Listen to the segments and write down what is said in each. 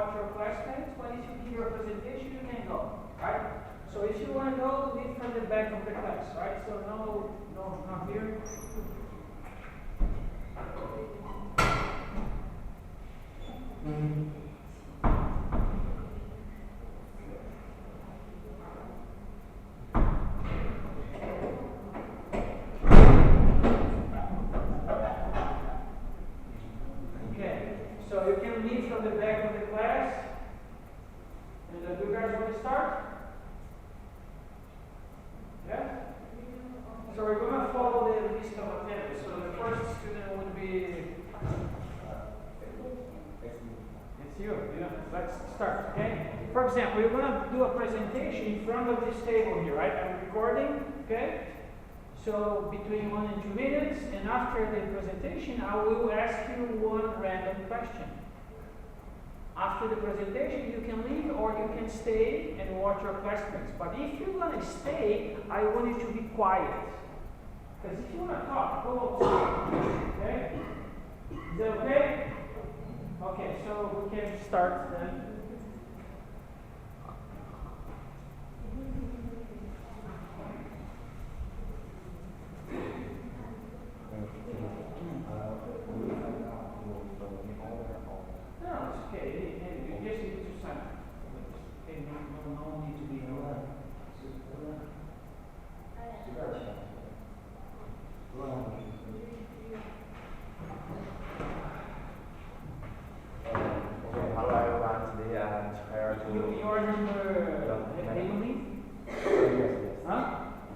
watch your classmates. But if you give your presentation, you can go, right? So if you want to go, leave from the back of the class, right? So no, not here. Okay, so you can leave from the back of the class. And do you guys want to start? Yeah? So we're going to follow the list of attendance. So the first student would be... It's you. Yeah. Let's start, okay? For example, we're going to do a presentation in front of this table here, right? I'm recording, okay? So between 1 and 2 minutes, and after the presentation, I will ask you one random question. After the presentation, you can leave or you can stay and watch your classmates. But if you're going to stay, I want you to be quiet. Because if you want to talk, go outside. Okay? Is that okay? Okay, so we can start then. No, it's okay. You just need to sign. Okay, no need to be alone. Hello everyone, today I'm here to... Your number... Haley? Yes. Huh?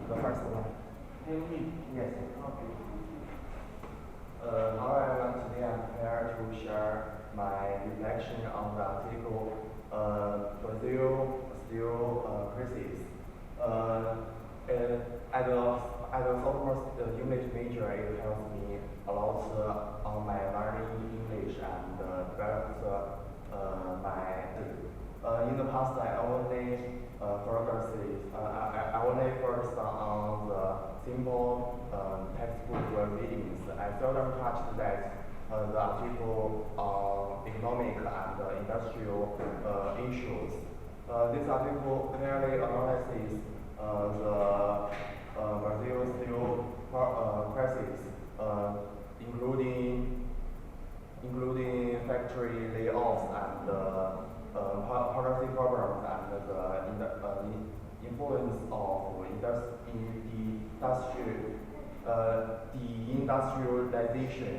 The first one. Haley? Yes. Okay. Hello everyone, today I'm here to share my reflection on the article Brazil crisis. As a sophomore English major, it helps me a lot on my learning English and developed in the past I only focused on the simple textbook readings. I seldom touched that the article on economic and industrial issues. This article clearly analyzes the Brazil steel crisis, including factory layoffs and policy problems and the influence of deindustrialization.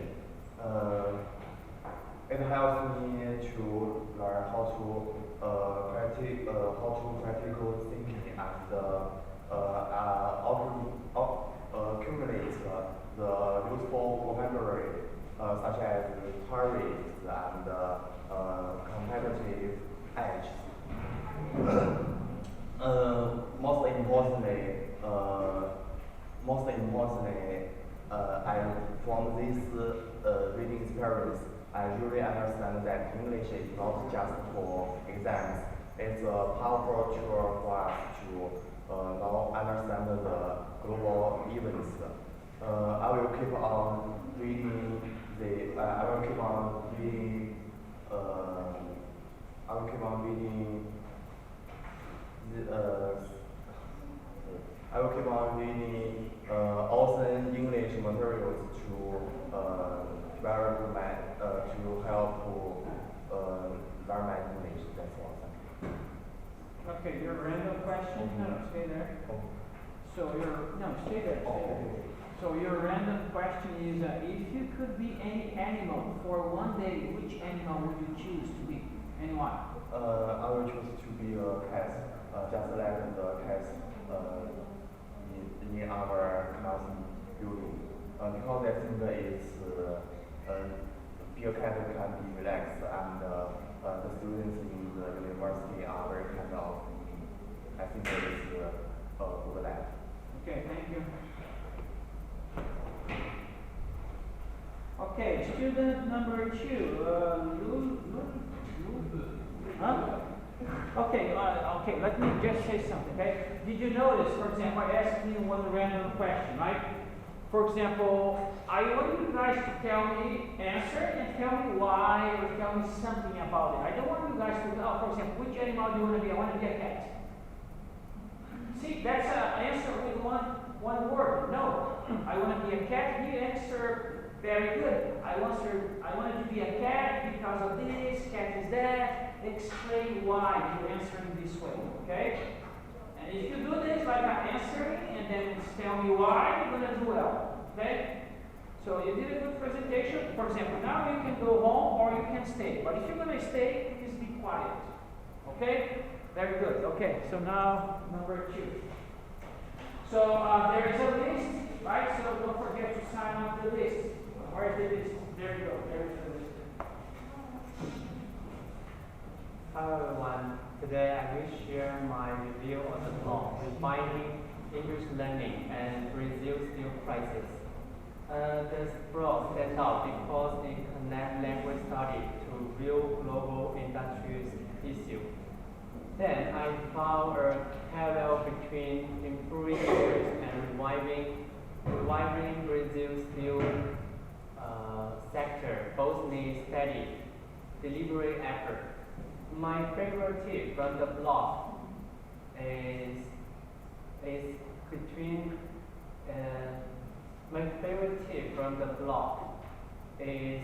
It helps me to learn how to practical thinking and accumulate the useful vocabulary such as theories and competitive edge. Most importantly, from this reading experience, I really understand that English is not just for exams. It's a powerful tool for us to now understand the global events. I will keep on reading awesome English materials to develop to help learn my English. That's all. Okay, your random question? No, stay there. So stay there. So your random question is, if you could be any animal for one day, which animal would you choose to be, and why? I will choose to be a cat, just like the cats in our class building. Because I think be a cat can be relaxed, and the students in the university are very kind of me. I think that is a good life. Okay, thank you. Okay, student number 2, Huh? Okay, let me just say something, okay? Did you notice, for example, I asked you one random question, right? For example, I want you guys to tell me, answer and tell me why or tell me something about it. I don't want you guys to, for example, which animal do you want to be? I want to be a cat. See, that's an answer with one word. No, I want to be a cat. He answered very good. I wanted to be a cat because of this, cat is that. Explain why you answer in this way, okay? And if you do this, like I'm answering, and then tell me why, you're going to do well, okay? So you did a good presentation. For example, now you can go home or you can stay. But if you're going to stay, please be quiet, okay? Very good. Okay, so now number 2. So there is a list, right? So don't forget to sign up the list. Where is the list? There you go. There is the list. Hello everyone. Today I will share my review of the blog Refining English Learning and Brazil Steel Crisis. This blog stands out because it connects language study to real global industry issues. Then I found a parallel between improving English and reviving Brazil's steel sector. Both need steady, deliberate effort. My favorite tip from the blog is between. My favorite tip from the blog is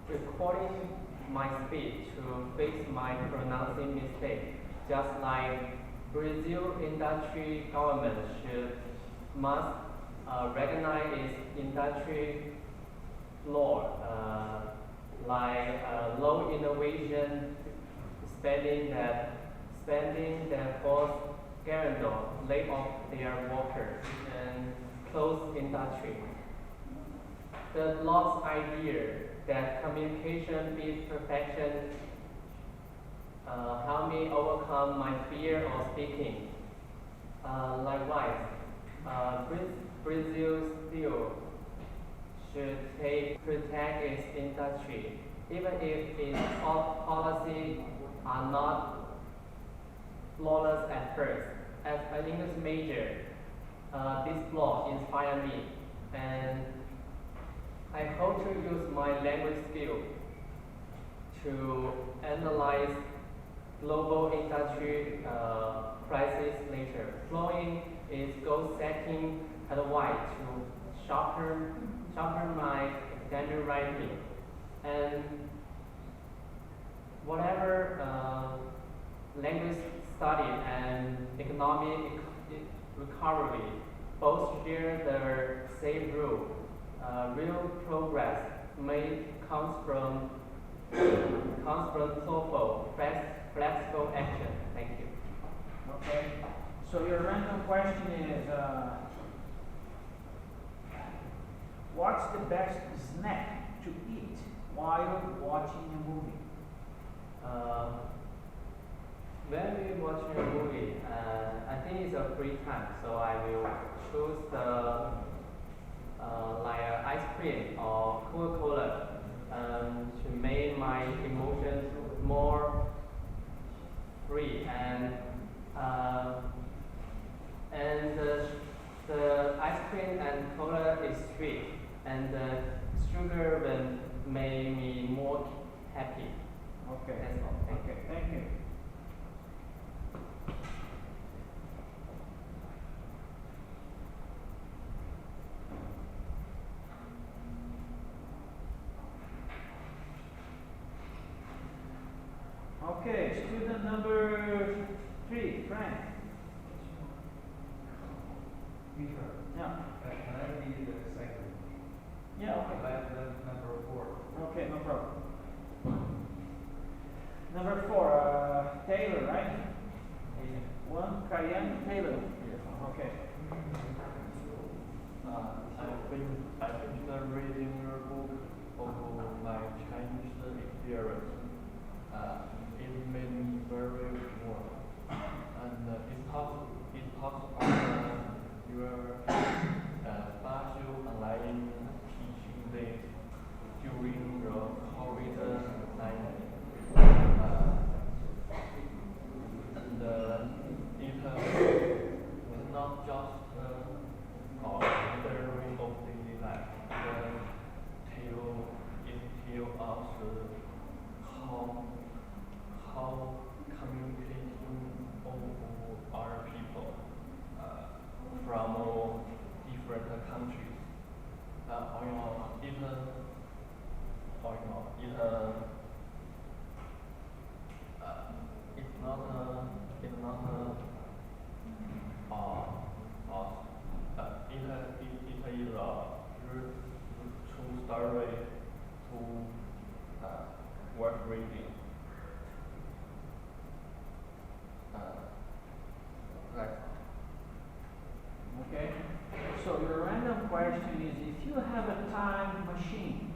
recording my speech to fix my pronouncing mistake. Just like Brazil industry government must recognize its industry law, like low innovation spending that force guarantee lay off their workers and close industry. The blog's idea that communication beats perfection helped me overcome my fear of speaking. Likewise, Brazil still should protect its industry, even if its policies are not flawless at first. As an English major, this blog inspired me, and I hope to use my language skill to analyze global industry crisis later. Following is goal-setting advice to sharpen my academic writing, and whatever language study and economic recovery both share the same rule. Real progress comes from thoughtful, flexible action. Thank you. Okay. So your random question is, what's the best snack to eat while watching a movie? When we watching a movie, I think it's a free time, so I will choose the like ice cream or Coca-Cola to make my emotions more free, and the ice cream and cola is sweet, and the sugar will make me more happy. Okay. That's all. Thank you. Thank you. Okay, student number 3, Frank. Me sure. Yeah. Can I be the second? Yeah, okay. Number 4. Okay, no problem. Number 4, Taylor, right? Yeah. 1, Cayenne, Taylor. Yeah. Okay. I finished reading your book of my Chinese experience. It made me very warm, and it talks about your spatial online teaching days during the COVID-19. And very to work reading. Like Okay? So your random question is, if you have a time machine,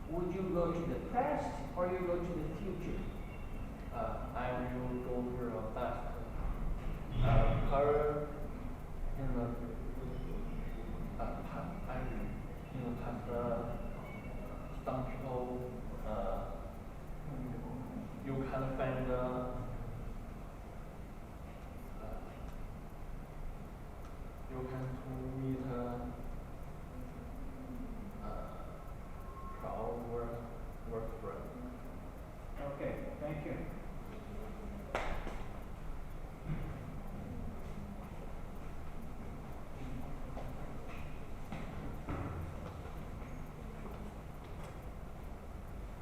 would you go to the past or you go to the future? I will go to the past. Current in the past, I in the past, some people you can find you can to meet our work friend. Okay, thank you.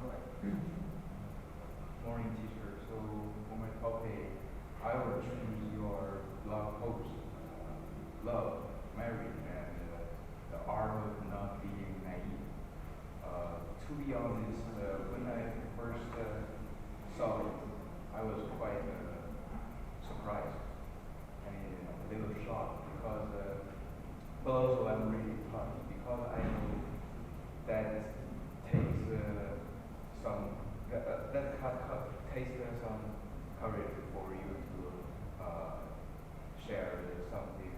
All right. Morning, teacher. So for my topic, I will choose your blog post, love, marriage, and the art of not being naive. To be honest, when I first saw it, I was quite surprised and a little shocked because, but also I'm really touched because I know that takes some takes some courage for you to share something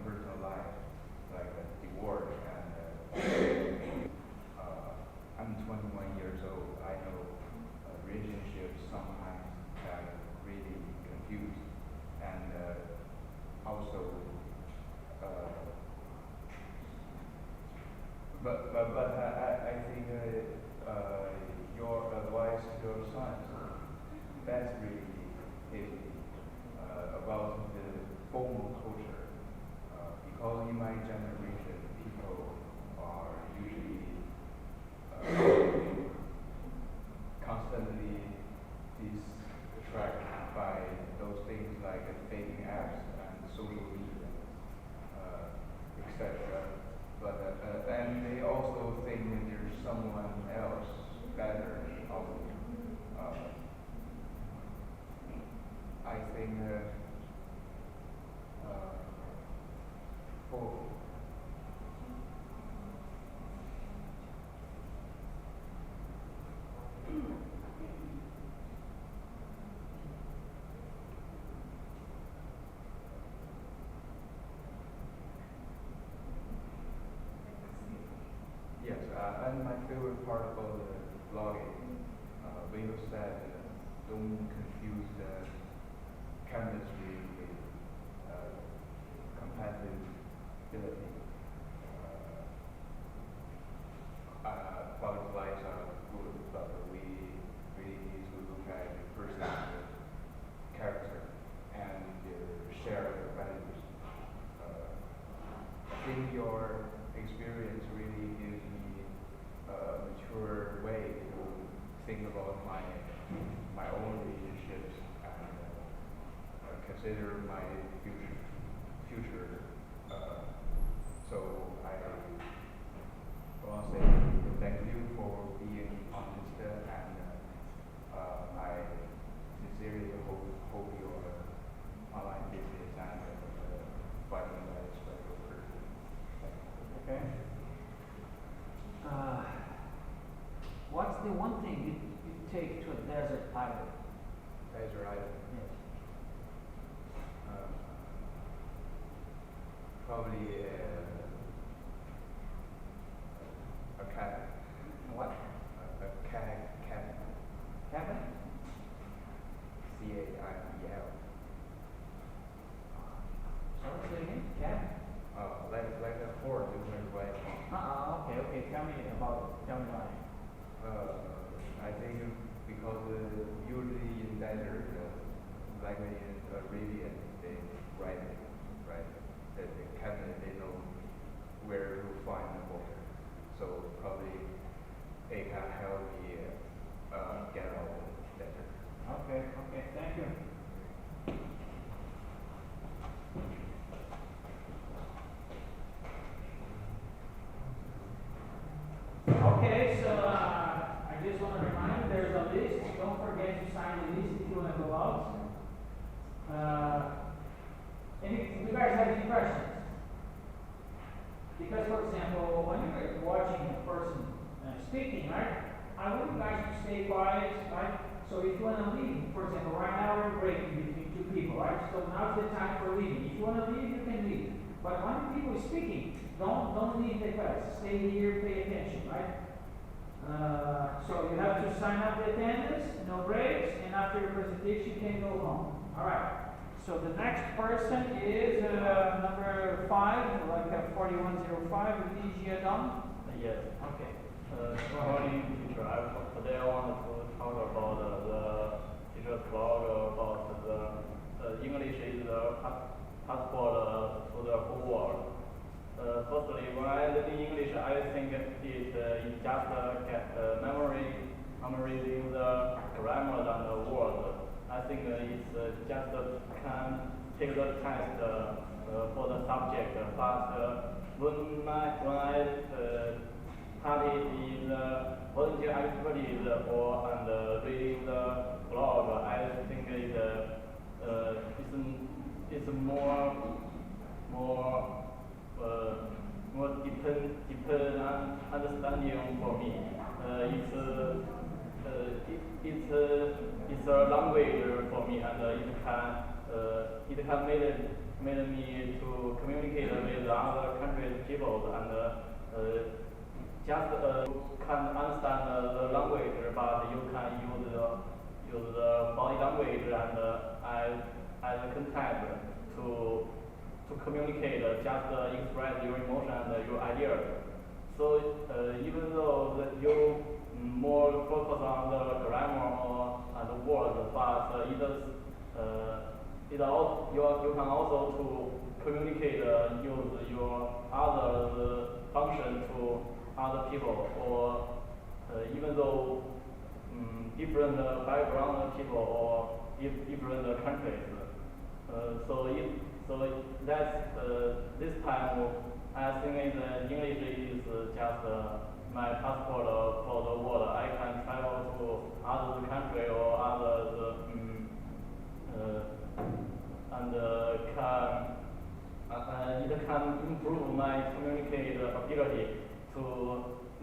personal life like divorce and I'm 21 years old. I know relationships sometimes can really confuse and also but I think your advice to your sons, that's really hitting about the formal culture. Because in my generation, people are usually constantly distracted by those things like dating apps and social media, etc. But and they also think that there's someone else better out there. I think for yes, and my favorite part about the blogging, when you said don't confuse the chemistry with compatibility. Butterflies are good, but we really need to look at the person's character and their shared values. I think your experience really gives me a mature way to think about my own relationships and consider my future. So I want to say thank you for being honest and I sincerely hope your online business and finding that special person. Okay. What's the one thing you take to a desert island? Desert Island. Yes. Probably a cat. What? A cat. Cabin? CAIEL. Sorry, say again? Cabin? Like a fort, different way. Okay. Tell me about it. Tell me why. I think because usually in desert, like in Arabian, they write it, right? That the captain they know where to find the water, so probably they can help me get out of the desert. Okay, thank you. Do you guys have any questions? Because, for example, when you're watching a person speaking, right, I want you guys to stay quiet, right? So if you want to leave, for example, right now we're breaking between two people, right? So now's the time for leaving. If you want to leave, you can leave. But when people are speaking, don't leave the class. Stay here, pay attention, right? So you have to sign up the attendance, no breaks, and after your presentation you can go home. All right. So the next person is number 5, like 4105, Luigi Adam. Yes. Okay. Good morning, teacher. Today I want to talk about the teacher's blog about the English is the passport to the whole world. Firstly, when I learn English, I think it just get memorizing the grammar and the word. I think it's just can take the test for the subject, but when I started in the volunteer activities or and reading the blog, I think it's more deeper understanding for me. It's a language for me, and it can made me to communicate with other countries people, and just can understand the language, but you can use the body language and as a contact to communicate, just express your emotion and your ideas. So even though that you more focus on the grammar or and the words, but you can also to communicate, use your other function to other people, or even though different background people or different countries. So that's this time I think English is just my passport for the world. I can travel to other country or others and it can improve my communicate ability to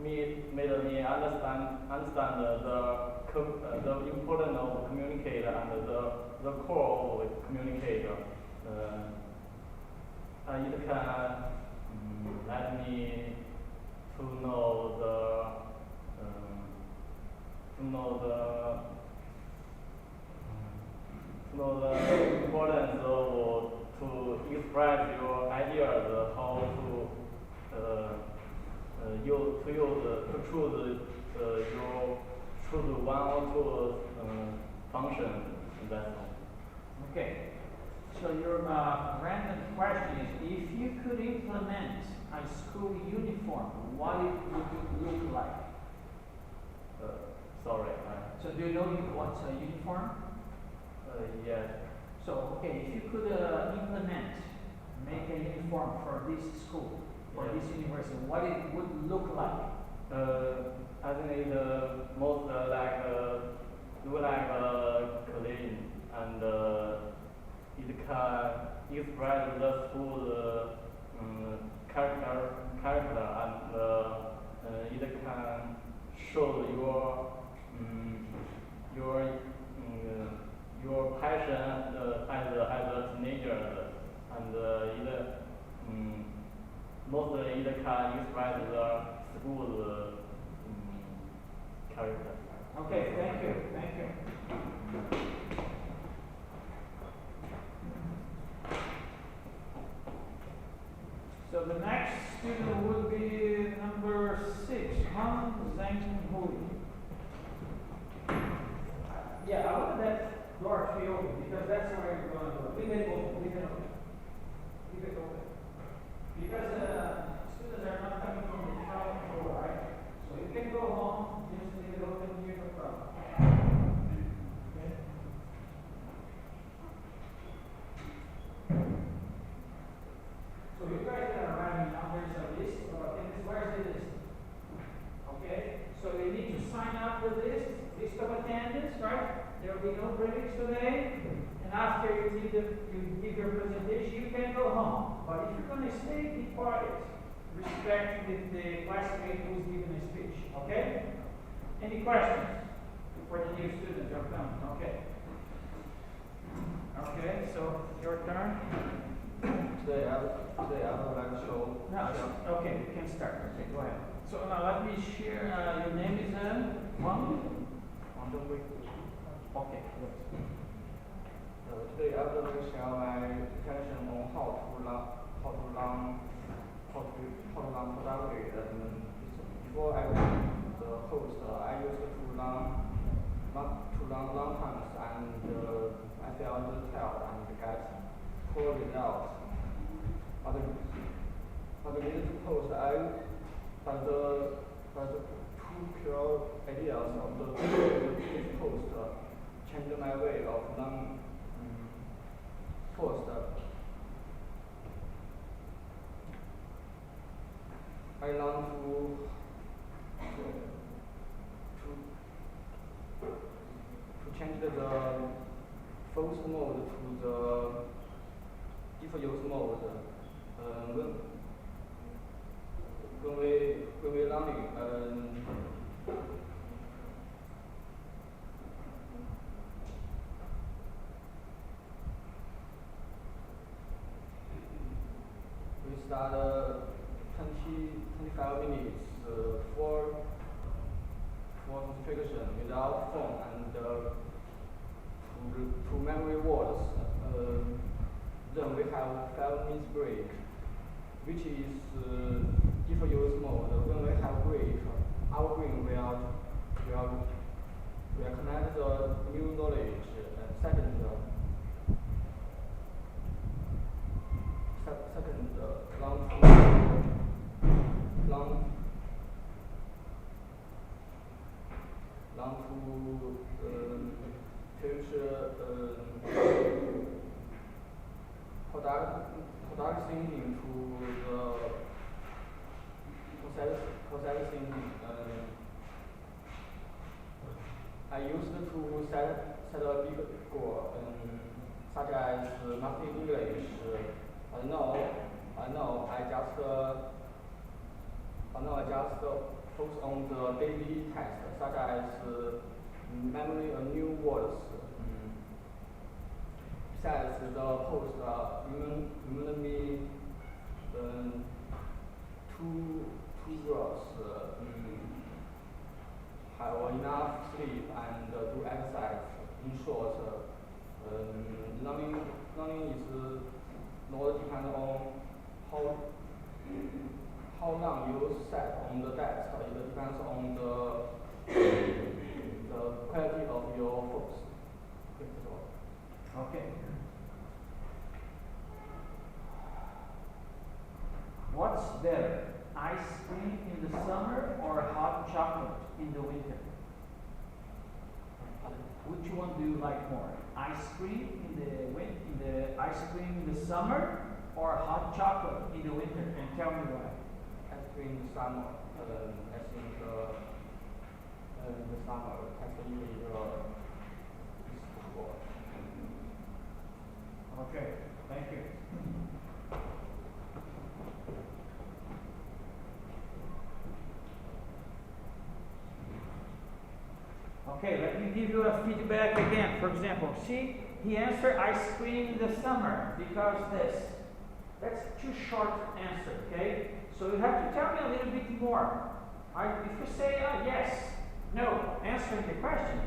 made me understand the importance of communicate and the core of communicate. And it can let me to know the importance of to express your ideas, how to choose one or two function. That's all. Okay. So your random question is, if you could implement a school uniform, what it would look like? Sorry. So do you know what's a uniform? Yes. So, okay, if you could make a uniform for this school, for Yes. this university, what it would look like? I think it's most look like clean, and it can express the school character, and it can show your passion as a teenager, and mostly it can express the school character. Okay, thank you. So the next student would be number 6, Han Zhang Hui. Yeah, I want that door to be open because that's where you're going to go. Leave it open. Because students are not coming from the front door, right? So you can go home, just leave it open here, no problem. Okay? So you guys are writing down, there's a list of attendance. Where's the list? Okay? So you need to sign up for this list of attendance, right? There will be no breaks today. And after you give your presentation, you can go home. But if you're going to stay, be quiet. Respect the classmate who's giving a speech. Okay? Any questions for the new students who are coming? Okay. Okay, so your turn. Today I would like to show. No, okay, you can start. Okay, go ahead. So now let me share. Your name is Wang? Okay, good. Today I would like to share my reflection on how to learn pedagogy. Before I was the host, I used to learn long times, and I felt tired and get poor results. But the needed post, but the two pure ideas of the post changed my way of learning. First, I learned to change the focus mode to the diffuse mode. When we learning, we start 25 minutes for concentration without phone and to memory words. Then we have 5 minutes break, which is diffuse mode. When we have break, our brain will connect the new knowledge. Second, learn to teach product thinking to the process thinking. I used to set a big goal, such as mastering English. I just focus on the daily tasks, such as memory new words. Besides, the post reminded me two girls have enough sleep and do exercise. In short, learning is not depend on how long you set on the desk. It depends on the quality of your focus. Okay. What's better, ice cream in the summer or hot chocolate in the winter? Which one do you like more? Ice cream in the ice cream in the summer or hot chocolate in the winter? And tell me why. Ice cream in the summer. I think the summer has to be Okay, thank you. Okay, let me give you a feedback again. For example, see, he answered ice cream in the summer because this. That's too short answer, okay? So you have to tell me a little bit more. If you say yes, no, answering the question,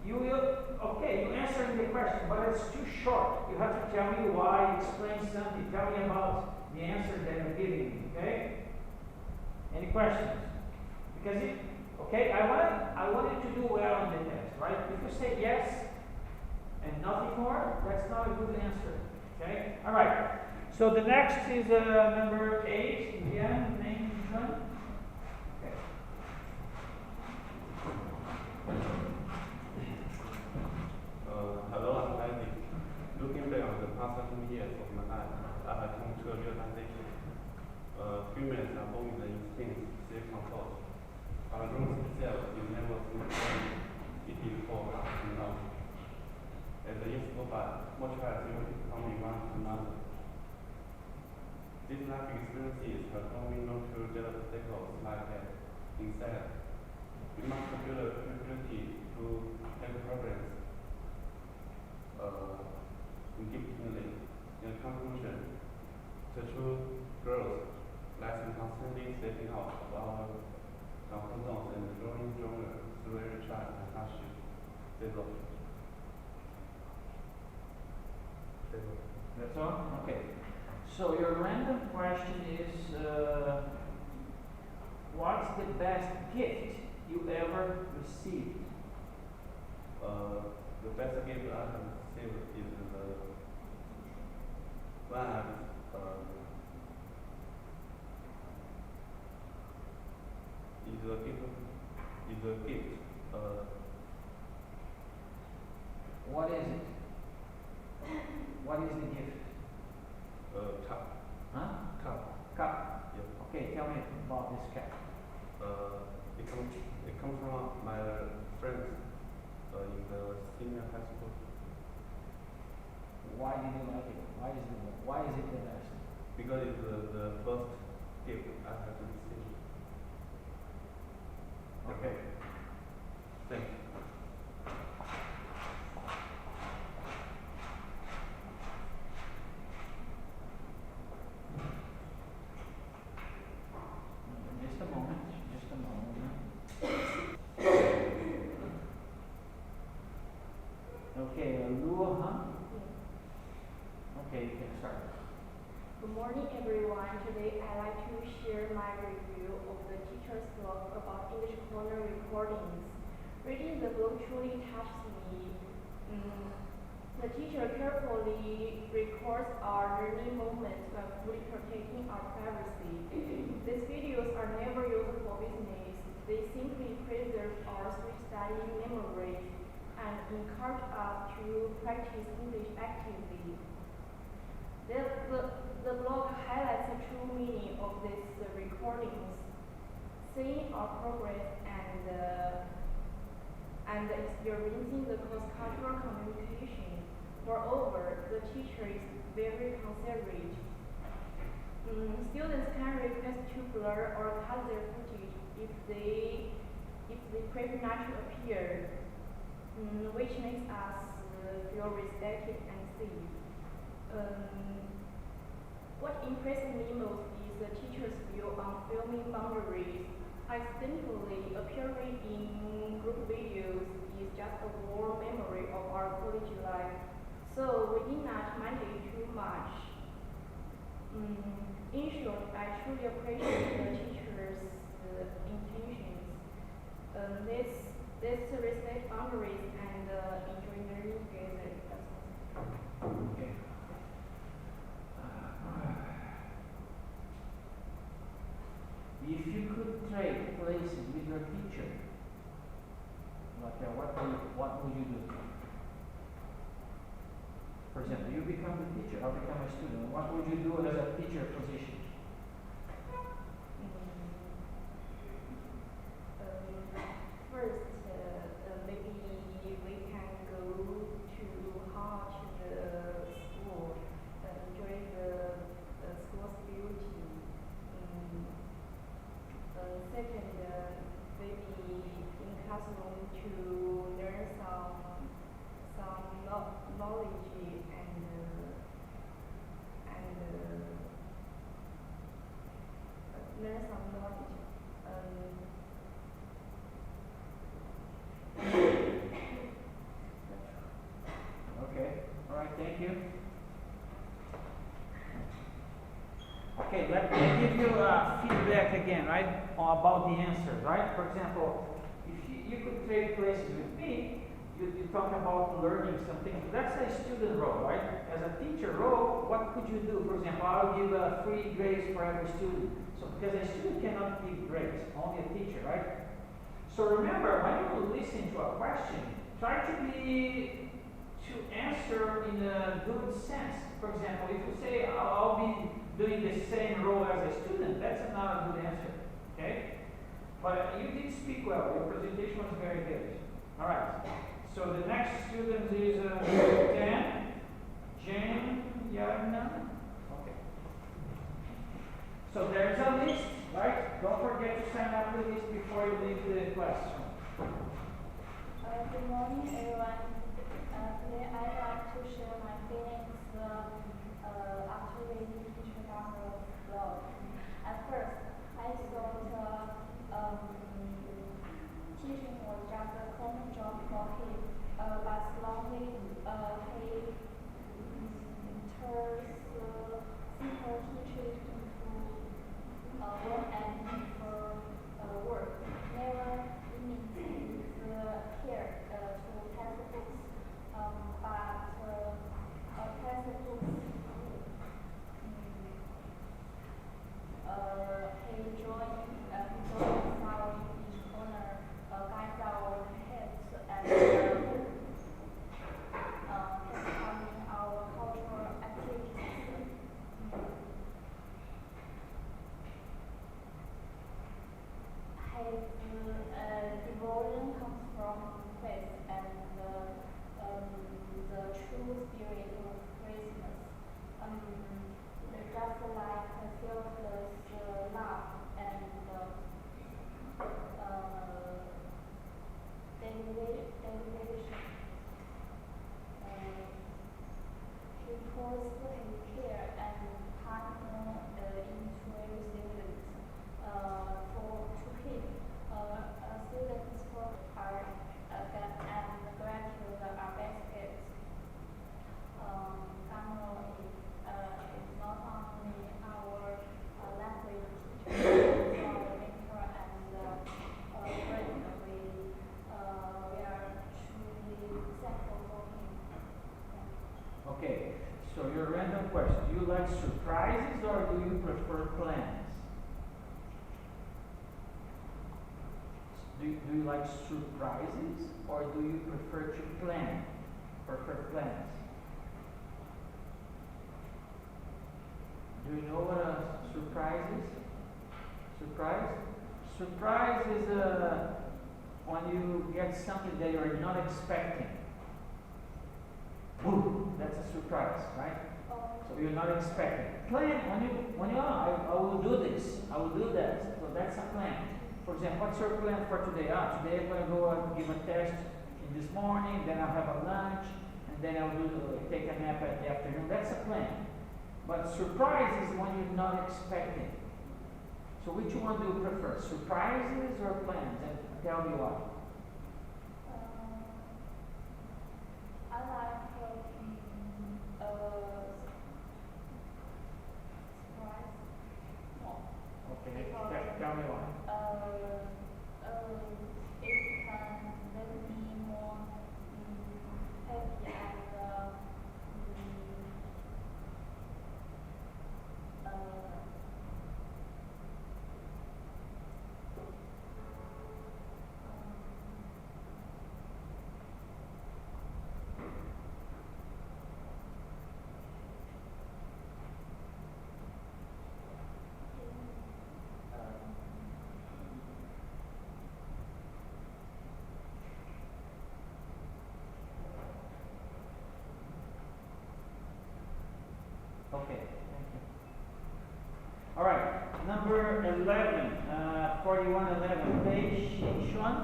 you will, okay, you answering the question, but it's too short. You have to tell me why, explain something, tell me about the answer that I'm giving you, okay? Any questions? Because okay, I want you to do well on the test, right? If you say yes and nothing more, that's not a good answer, okay? All right. So the next is number 8, again, name John. Okay. Hello, I'm Andy. Looking back on the past 20 years of my life, I have come to a realization. Humans are born with the instinct to self-control. Our growth itself is never fully. It is for us to know. As the years go by, more trust even from one to another. These life experiences have taught me not to let obstacles like that. Instead, we must build a capability to take progress. In deeply. In conclusion, the true growth lies in constantly stepping out of our comfort zones and growing stronger through every trial and hardship. That's all. That's all? Okay. So your random question is, what's the best gift you ever received? The best gift I have received is when I is a gift. What is it? What is the gift? Cup. Huh? Cup. Yep. Okay, tell me about this cup. It comes from my friends in the senior high school. Why did you like it? Why is it the best? Because it's the first gift I have received. Okay. Thank you. Just a moment. Okay, Luo, huh? Okay, you can start. Good morning, everyone. Today I'd like to share my review of the teacher's blog about English corner recordings. Reading the blog truly touched me. The teacher carefully records our learning moments while fully protecting our privacy. These videos are never used for business. They simply preserve our sweet studying memories and encourage us to practice English actively. The blog highlights the true meaning of these recordings, seeing our progress and experiencing the cross-cultural communication. Moreover, the teacher is very considerate. Students can request to blur or cut their footage if they prefer not to appear, which makes us feel respected and safe. What impressed me most is the teacher's view on filming boundaries. Accidentally appearing in group videos is just a warm memory of our college life, so we did not mind it too much. In short, I truly appreciate the teacher's intentions. Let's respect boundaries and enjoy learning together. Okay. If you could trade places with your teacher, what would you do? For example, you become the teacher, I'll become a student. What would you do as a teacher position? First, maybe we can go to the school, enjoy the school's beauty. Second, maybe in classroom to learn some knowledge and learn some knowledge. Okay, all right, thank you. Okay, let me give you feedback again, right, about the answers, right? For example, if you could trade places with me, you talk about learning something. That's a student role, right? As a teacher role, what could you do? For example, I'll give free grades for every student. So because a student cannot give grades, only a teacher, right? So remember, when you listen to a question, try to answer in a good sense. For example, if you say, I'll be doing the same role as a student, that's not a good answer, okay? But you did speak well. Your presentation was very good. All right. So the next student is 10. Jane Yarna? Okay. So there's a list, right? Don't forget to sign up the list before you leave the classroom. Good morning, everyone. Today I'd like to share my feelings after reading Teacher Gamer's blog. At first, I thought teaching was just a common job for him, but slowly he turns simple teaching into work and for work. Never limits his care to textbooks, but textbooks he joins our each corner, guides our heads, and participating in our cultural activities. His devotion comes from faith and the true spirit of Christmas. Just like selfless love and dedication. He pours his care and time into everything to him. Students are and gratitude are best gifts. Samuel is not only our language teacher, but our mentor and friend. We are truly thankful for him. Okay, so your random question. Do you like surprises or do you prefer plans? Do you like surprises or do you prefer to plan? Prefer plans? Do you know what a surprise is? Surprise? Surprise is when you get something that you're not expecting. Boom! That's a surprise, right? So you're not expecting. Plan when you I will do this, I will do that. So that's a plan. For example, what's your plan for today? Today I'm going to go and give a test in this morning, then I'll have a lunch, and then I'll take a nap at the afternoon. That's a plan. But surprise is when you're not expecting. So which one do you prefer, surprises or plans? And tell me why. I like surprise. Okay, tell me why. It can make me more happy and Okay, thank you. All right, number 11, 4111, page Shuan.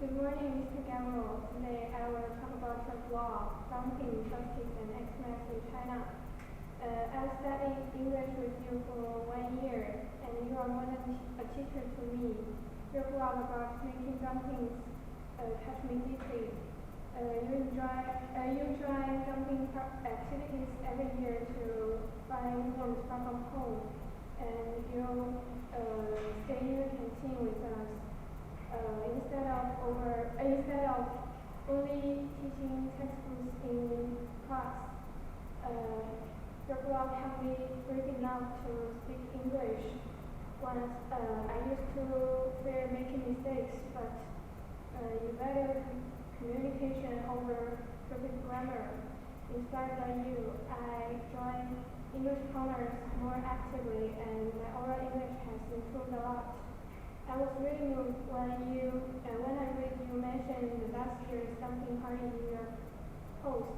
Good morning, Mr. Gamro. Today I will talk about the law, dumping, justice, and excellence in China. I've studied English with you for 1 year, and you are more than a teacher to me. Your blog about making dumplings touched me deeply. You join dumpling activities every year to find warmth from home, and you stay in the canteen with us. Instead of only teaching textbooks in class, your blog helped me break enough to speak English. Once I used to fear making mistakes, but you value communication over perfect grammar. Inspired by you, I joined English corners more actively, and my oral English has improved a lot. I was really moved when I read you mentioned last year's something party in your post.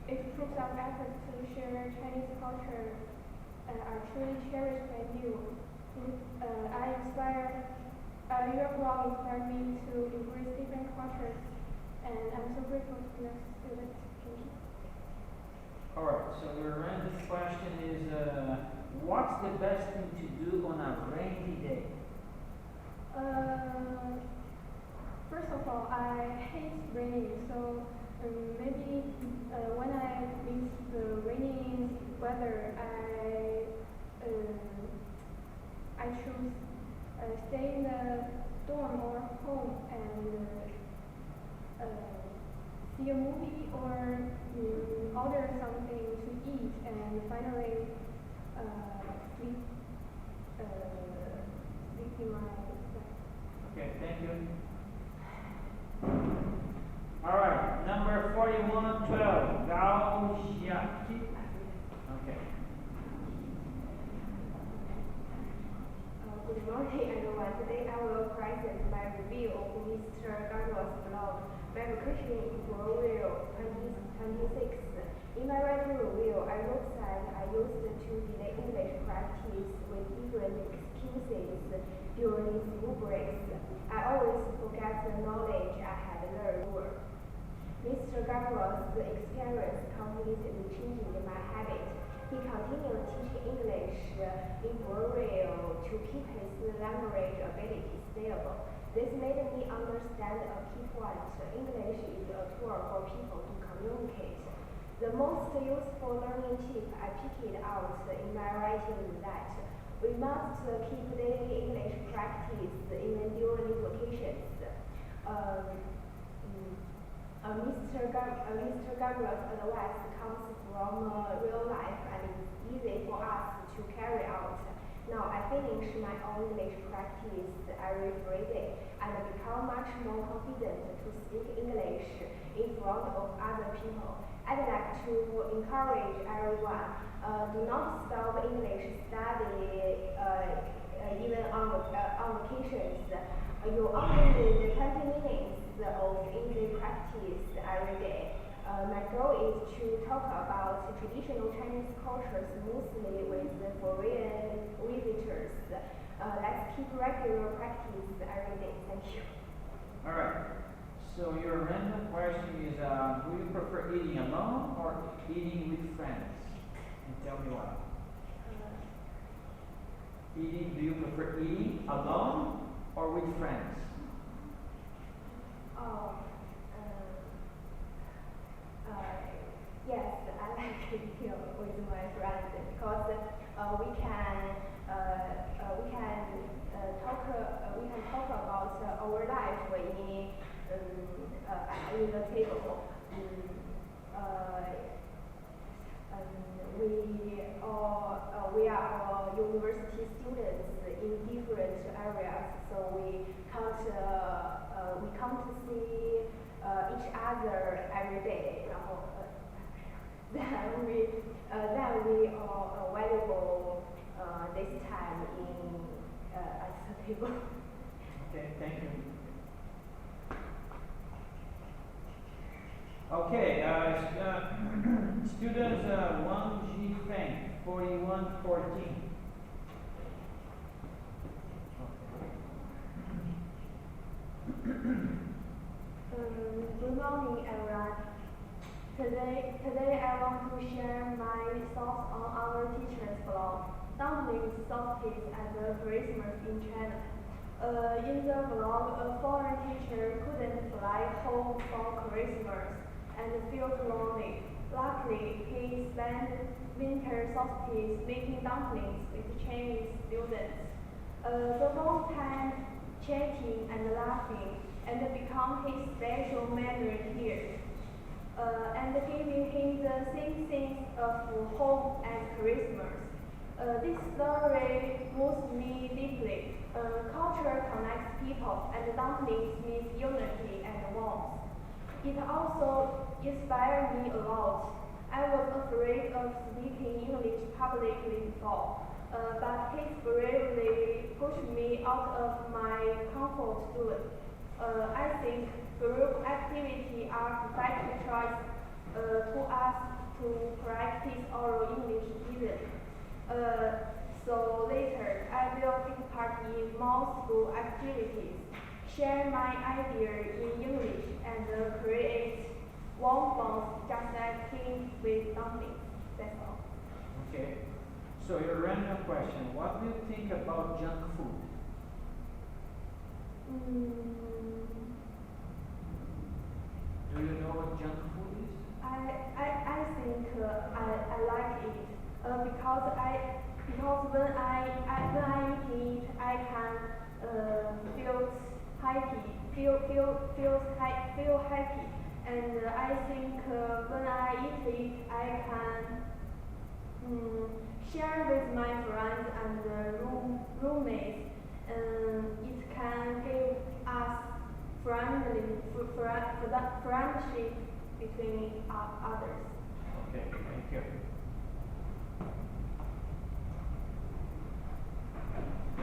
It proves our efforts to share Chinese culture are truly cherished by you. Your blog inspired me to embrace different cultures, and I'm so grateful to be a student. Thank you. All right, so your random question is, what's the best thing to do on a rainy day? First of all, I hate raining, so maybe when I miss the rainy weather, I choose stay in the dorm or home and see a movie or order something to eat and finally sleep in my bed. Okay, thank you. All right, number 4112, Gao Xiaqi. Okay. Good morning, everyone. Today I will present my review of Mr. Gargo's blog, Vacation in Oral 2026. In my writing review, I wrote that I used to delay English practice with different excuses during school breaks. I always forget the knowledge I had learned. Mr. Gargo's experience completely changed my habit. He continued teaching English in oral to keep his language ability stable. This made me understand a key point. English is a tool for people to communicate. The most useful learning tip I picked out in my writing is that we must keep daily English practice even during vacations. Mr. Gabriel's advice comes from real life and is easy for us to carry out. Now I finish my own English practice every Friday and become much more confident to speak English in front of other people. I'd like to encourage everyone, do not stop English study even on vacations. You only need 20 minutes of English practice every day. My goal is to talk about traditional Chinese culture smoothly with foreign visitors. Let's keep regular practice every day. Thank you. All right. So your random question is, do you prefer eating alone or eating with friends? And tell me why. Do you prefer eating alone or with friends? Yes, I like eating with my friends because we can talk about our life in the table. We are all university students in different areas, so we come to see each other every day. Then we are valuable this time at the table. Okay, thank you. Okay, students Wang Ji Feng, 4114. Good morning, everyone. Today I want to share my thoughts on our teacher's blog, Dumplings Solstice and Christmas in China. In the blog, a foreign teacher couldn't fly home for Christmas and felt lonely. Luckily, he spent winter solstice making dumplings with Chinese students. The whole time chatting and laughing and become his special memory here. And giving him the same sense of home and Christmas. This story moves me deeply. Culture connects people, and dumplings means unity and warmth. It also inspired me a lot. I was afraid of speaking English publicly before, but he bravely pushed me out of my comfort zone. I think group activities are perfect choice to us to practice oral English easily. So later, I will take part in more school activities, share my idea in English, and create warm bonds just acting with dumplings. That's all. Okay. So your random question, what do you think about junk food? Do you know what junk food is? I think I like it because when I eat it I can feel happy, and I think when I eat it I can share with my friends and roommates. It can give us friendship between others. Okay, thank you.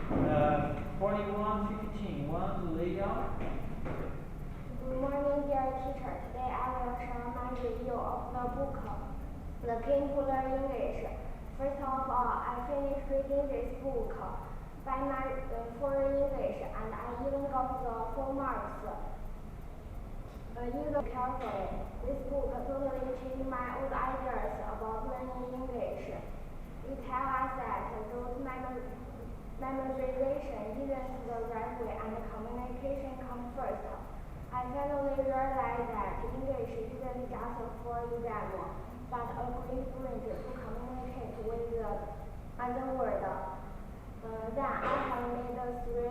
Uh, 4115, one layout. Good morning, dear teacher. Today I will share my review of the book, The Key to Learn English. First of all, I finished reading this book by my foreign English, and I even got the full marks. Use it carefully. This book totally changed my old ideas about learning English. It tells us that those memorization isn't the right way, and communication comes first. I finally realized that English isn't just for exam, but a great bridge to communicate with other world. Then I have made 3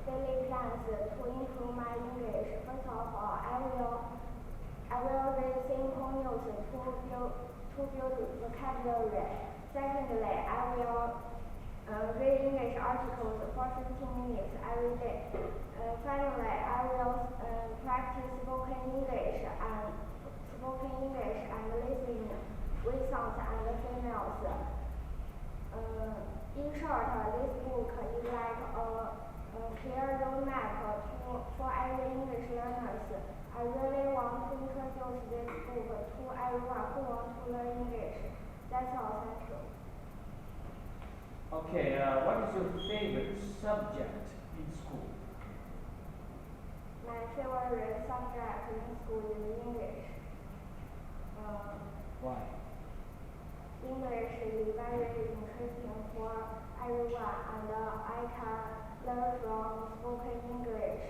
daily plans to improve my English. First of all, I will read simple news to build vocabulary. Secondly, I will read English articles for 15 minutes every day. Finally, I will practice spoken English and listening with sounds and females. In short, this book is like a clear roadmap for every English learners. I really want to introduce this book to everyone who wants to learn English. That's all, thank you. Okay, what is your favorite subject in school? My favorite subject in school is English. Why? English is very interesting for everyone, and I can learn from spoken English,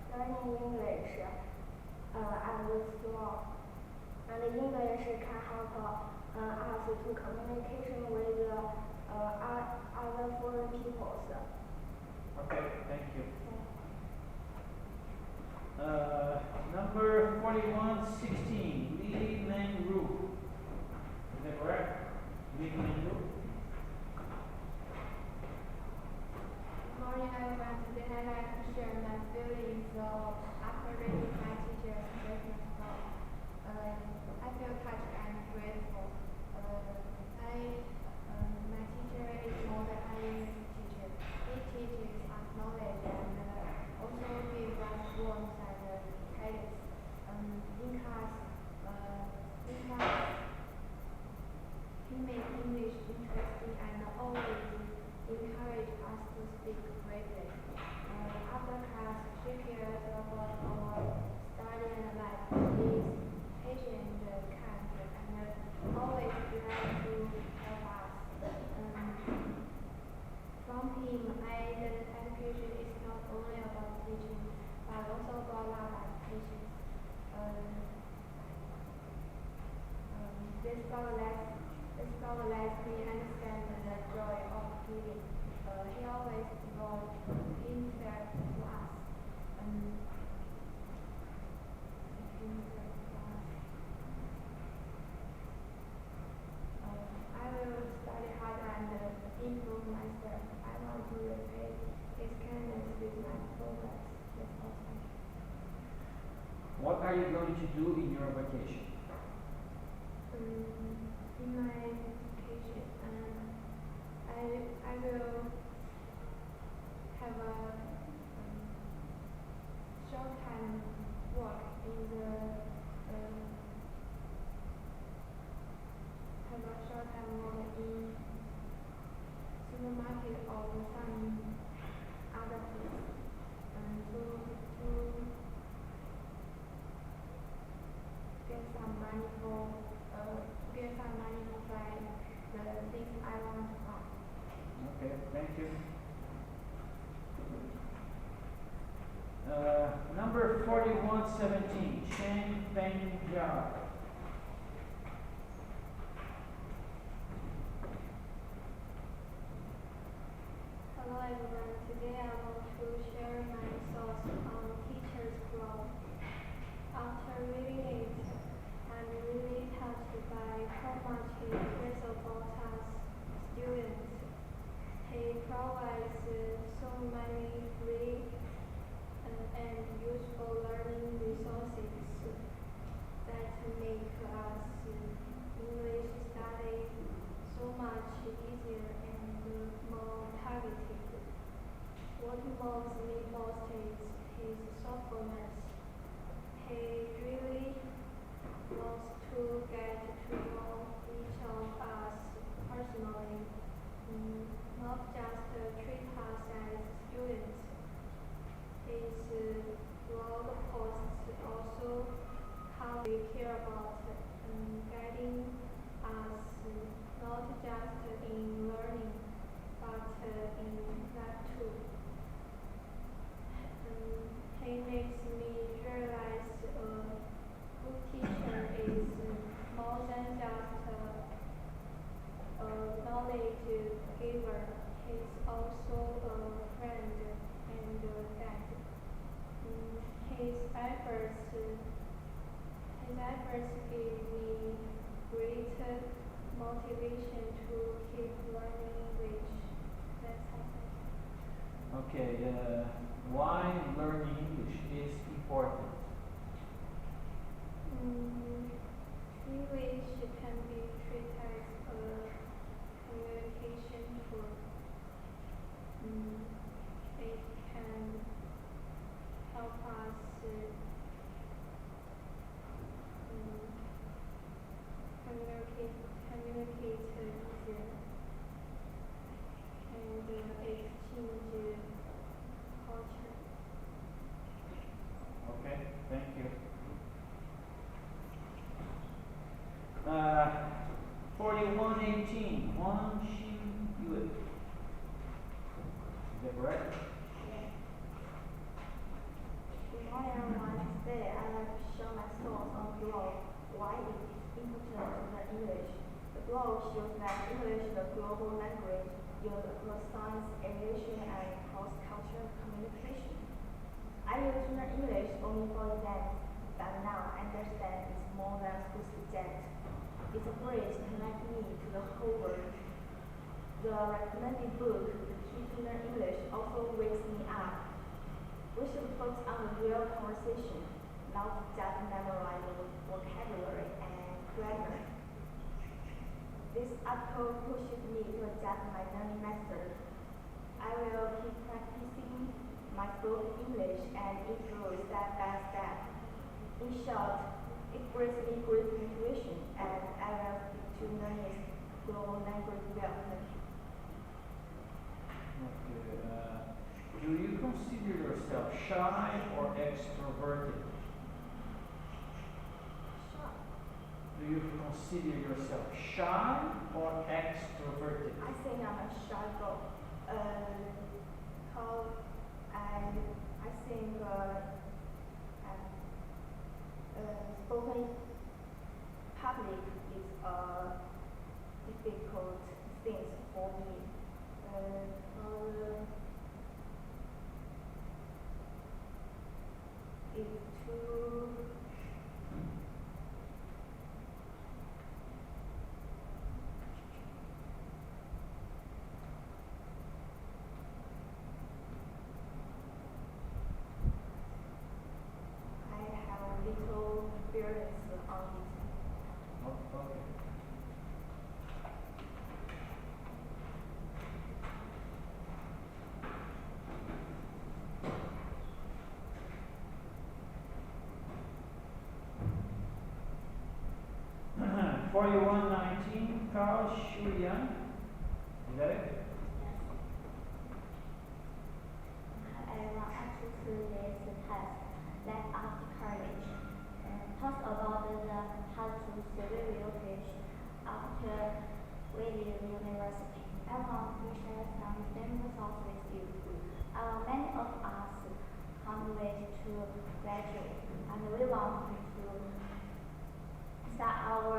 learning English, and so. And English can help us to communication with other foreign peoples. Okay, thank you. Number 4116, Lee Meng Ru. Is that correct? Lee Meng Ru? Good morning, everyone. Today I'd like to share my feelings after reading my teacher's Christmas talk. I feel touched and grateful. My teacher is more than an English teacher. He teaches us knowledge and also gives us warmth and guidance. In class, he made English interesting and always encourage us to speak bravely. After class, she cares about our study and life. She is patient, kind, and always glad to help us. From him, I learned education is not only about teaching, but also about love and patience. This brother lets me understand the joy of giving. He always devotes himself to us. I will study hard and improve myself. I want to repay his kindness with my progress. That's awesome. What are you going to do in your vacation? in my education, and I will have a short time work in the have a short time work in supermarket or some other place, and to get some money for buy the things I want to buy. Okay, thank you. Number 4117, Chen Beng Jiao. Hello everyone, today I want to share my thoughts on teacher's blog. After reading it, I'm really touched by how much he cares about us students. He provides so many free and useful learning resources that make us English study so much easier and more targeted. What moves me most is his thoughtfulness. He really wants to get to know each of us personally, not just treat us as students. His blog posts also how we care about guiding us not just in learning but in life too. He makes me realize a good teacher is more than just a knowledge giver. He's also a friend and a guide. His efforts give me great motivation to keep learning English. That's all. Okay, why learning English is important? English can be treated as a communication tool. It can help us communicate easier and exchange culture. Okay, thank you. 4118, Wang Xin Yue. Is that correct? Good morning everyone. Today I like to share my thoughts on the blog, why it is important to learn English. The blog shows that English is a global language used across science, aviation, and cross-cultural communication. I used to learn English only for exams, but now I understand it's more than a school subject. It's a bridge to connect me to the whole world. The recommended book, The Key to Learn English, also wakes me up. We should focus on the real conversation, not just memorizing vocabulary and grammar. This article pushes me to adjust my learning method. I will keep practicing my spoken English and improve step by step. In short, it brings me great motivation and I will stick to learning global language development. Okay, do you consider yourself shy or extroverted? Sure. Do you consider yourself shy or extroverted? I think I'm a shy girl. How I think spoken public is a difficult thing for me. It's too I have little experience on it. Oh, okay. Shuyan. Is that it? Everyone actually through this test let us courage. Talk about the how to survey fish after we leave university. I want to share some simple thoughts with you. Many of us can't wait to graduate, and we want to start our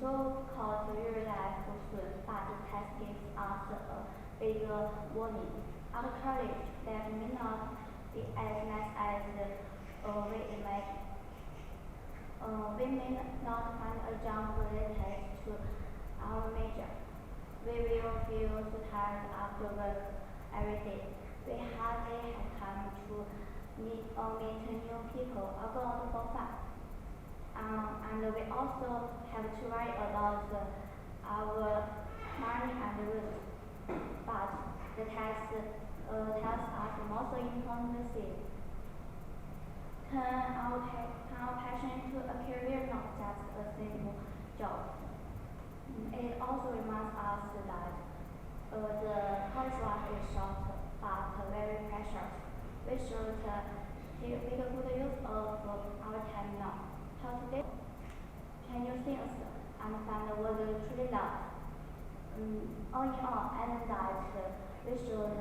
so-called career life soon, but the test gives us a bigger warning. Our college that may not be as nice as we imagine. We may not find a job related to our major. We will feel so tired after work every day. We hardly have time to meet new people or go out for fun. And we also have to worry about our money and roots. But the test tells us the most important thing. Turn our passion into a career, not just a simple job. It also reminds us that the college life is short but very precious. We should make a good use of our time now. How today can you things and find what you truly love? All in all, I know that we should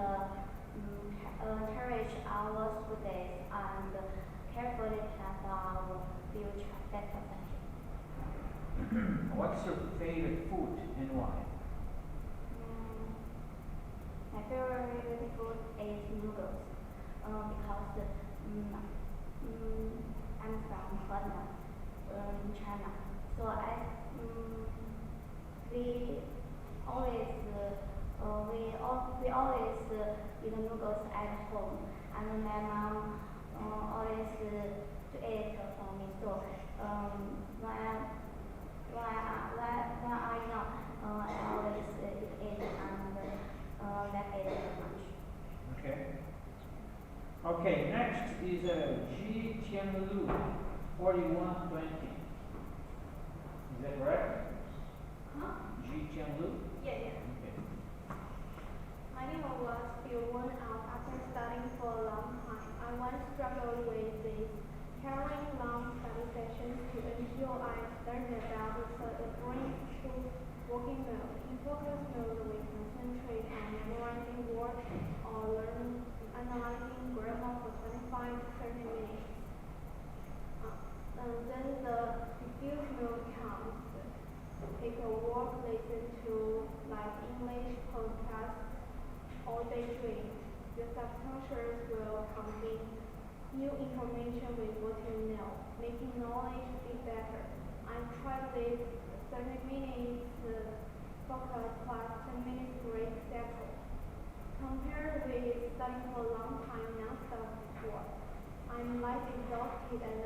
cherish our school days and carefully plan for our future. That's all. Thank you. What's your favorite food and why? My favorite food is noodles because I'm from Vietnam, China. So we always eat noodles at home, and my mom always do it for me. So when I know, I always eat it and like it very much. Okay. Okay, next is Ji Tianlu, 4120. Is that correct? Huh? Ji Tianlu? Yeah. Okay. My name was still worn out after studying for a long time. I once struggled with this, carrying long study sessions to ensure I learned about the brain through working mode. In focus mode, we concentrate on memorizing words or analyzing grammar for 25 to 30 minutes. Then the diffuse mode comes. Take a walk, listen to live English podcasts, or daydream. Your subconscious will combine new information with what you know, making knowledge be better. I tried this 30 minutes focus plus 10 minutes break cycle. Compared with studying for a long time non-stop before, I'm less exhausted and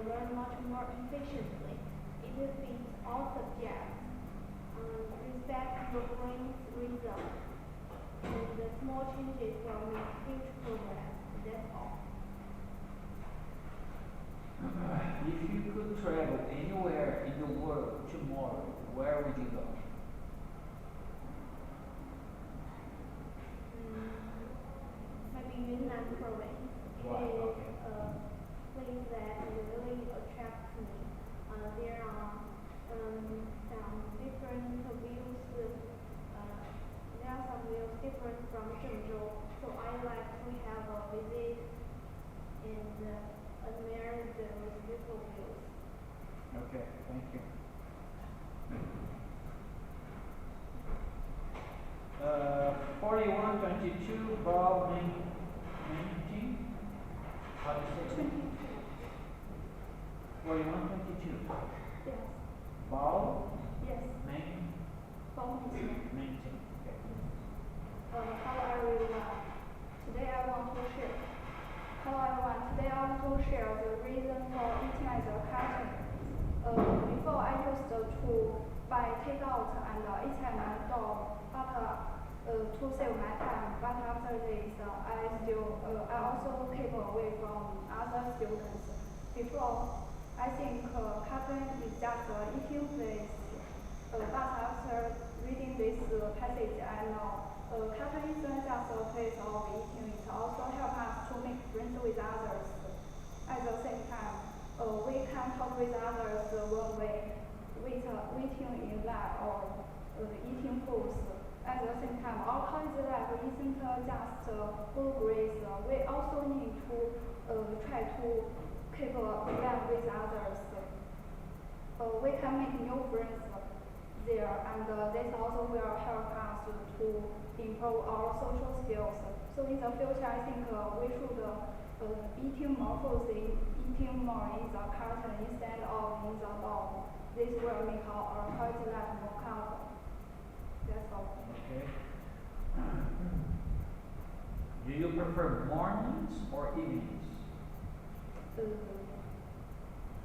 learn much more efficiently. It fits all subjects. Respect your brain's result. And the small changes will make huge progress. That's all. If you could travel anywhere in the world tomorrow, where would you go? Maybe Yunnan province. Wow, It is okay. a place that really attracts me. There are some different views. There are some views different from Zhengzhou, so I like to have a visit and admire those beautiful views. Okay, thank you. 4122, Bob Minty. How do you say it? 4122. Yes. Bob Yes. Minty. Minty. Okay. Hello everyone. Today I want to share. Hello everyone. Today I want to share the reason for eating as a carton. Before I used to buy takeout and eat at my door, to save my time. But after this, I also keep away from other students. Before, I think carton is just a eating place. But after reading this passage, I know cultivating just a place of eating, it also helps us to make friends with others. At the same time, we can talk with others when waiting in line or eating foods. At the same time, our college life isn't just good grades. We also need to try to keep love with others. We can make new friends there, and this also will help us to improve our social skills. So in the future, I think we should eating more foods, eating more in the carton instead of in the bowl. This will make our college life more comfortable. That's all. Okay. Do you prefer mornings or evenings?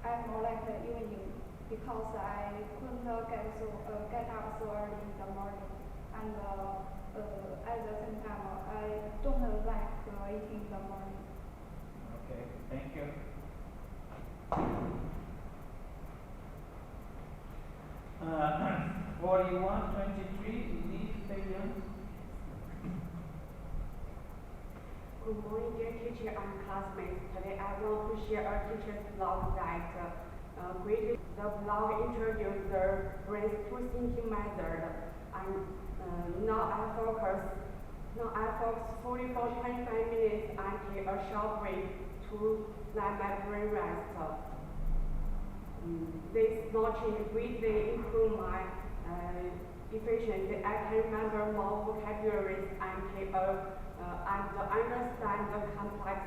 I more like the evening because I couldn't get up so early in the morning, and at the same time I don't like eating in the morning. Okay, thank you. Uh, 4123, leave Fabian. Good morning, dear teacher and classmates. Today I want to share a teacher's blog that greatly the blog introduced the brain to thinking method, and now I focus 40 for 25 minutes and take a short break to let my brain rest. This small change greatly improve my efficiency. I can remember more vocabularies and understand the complex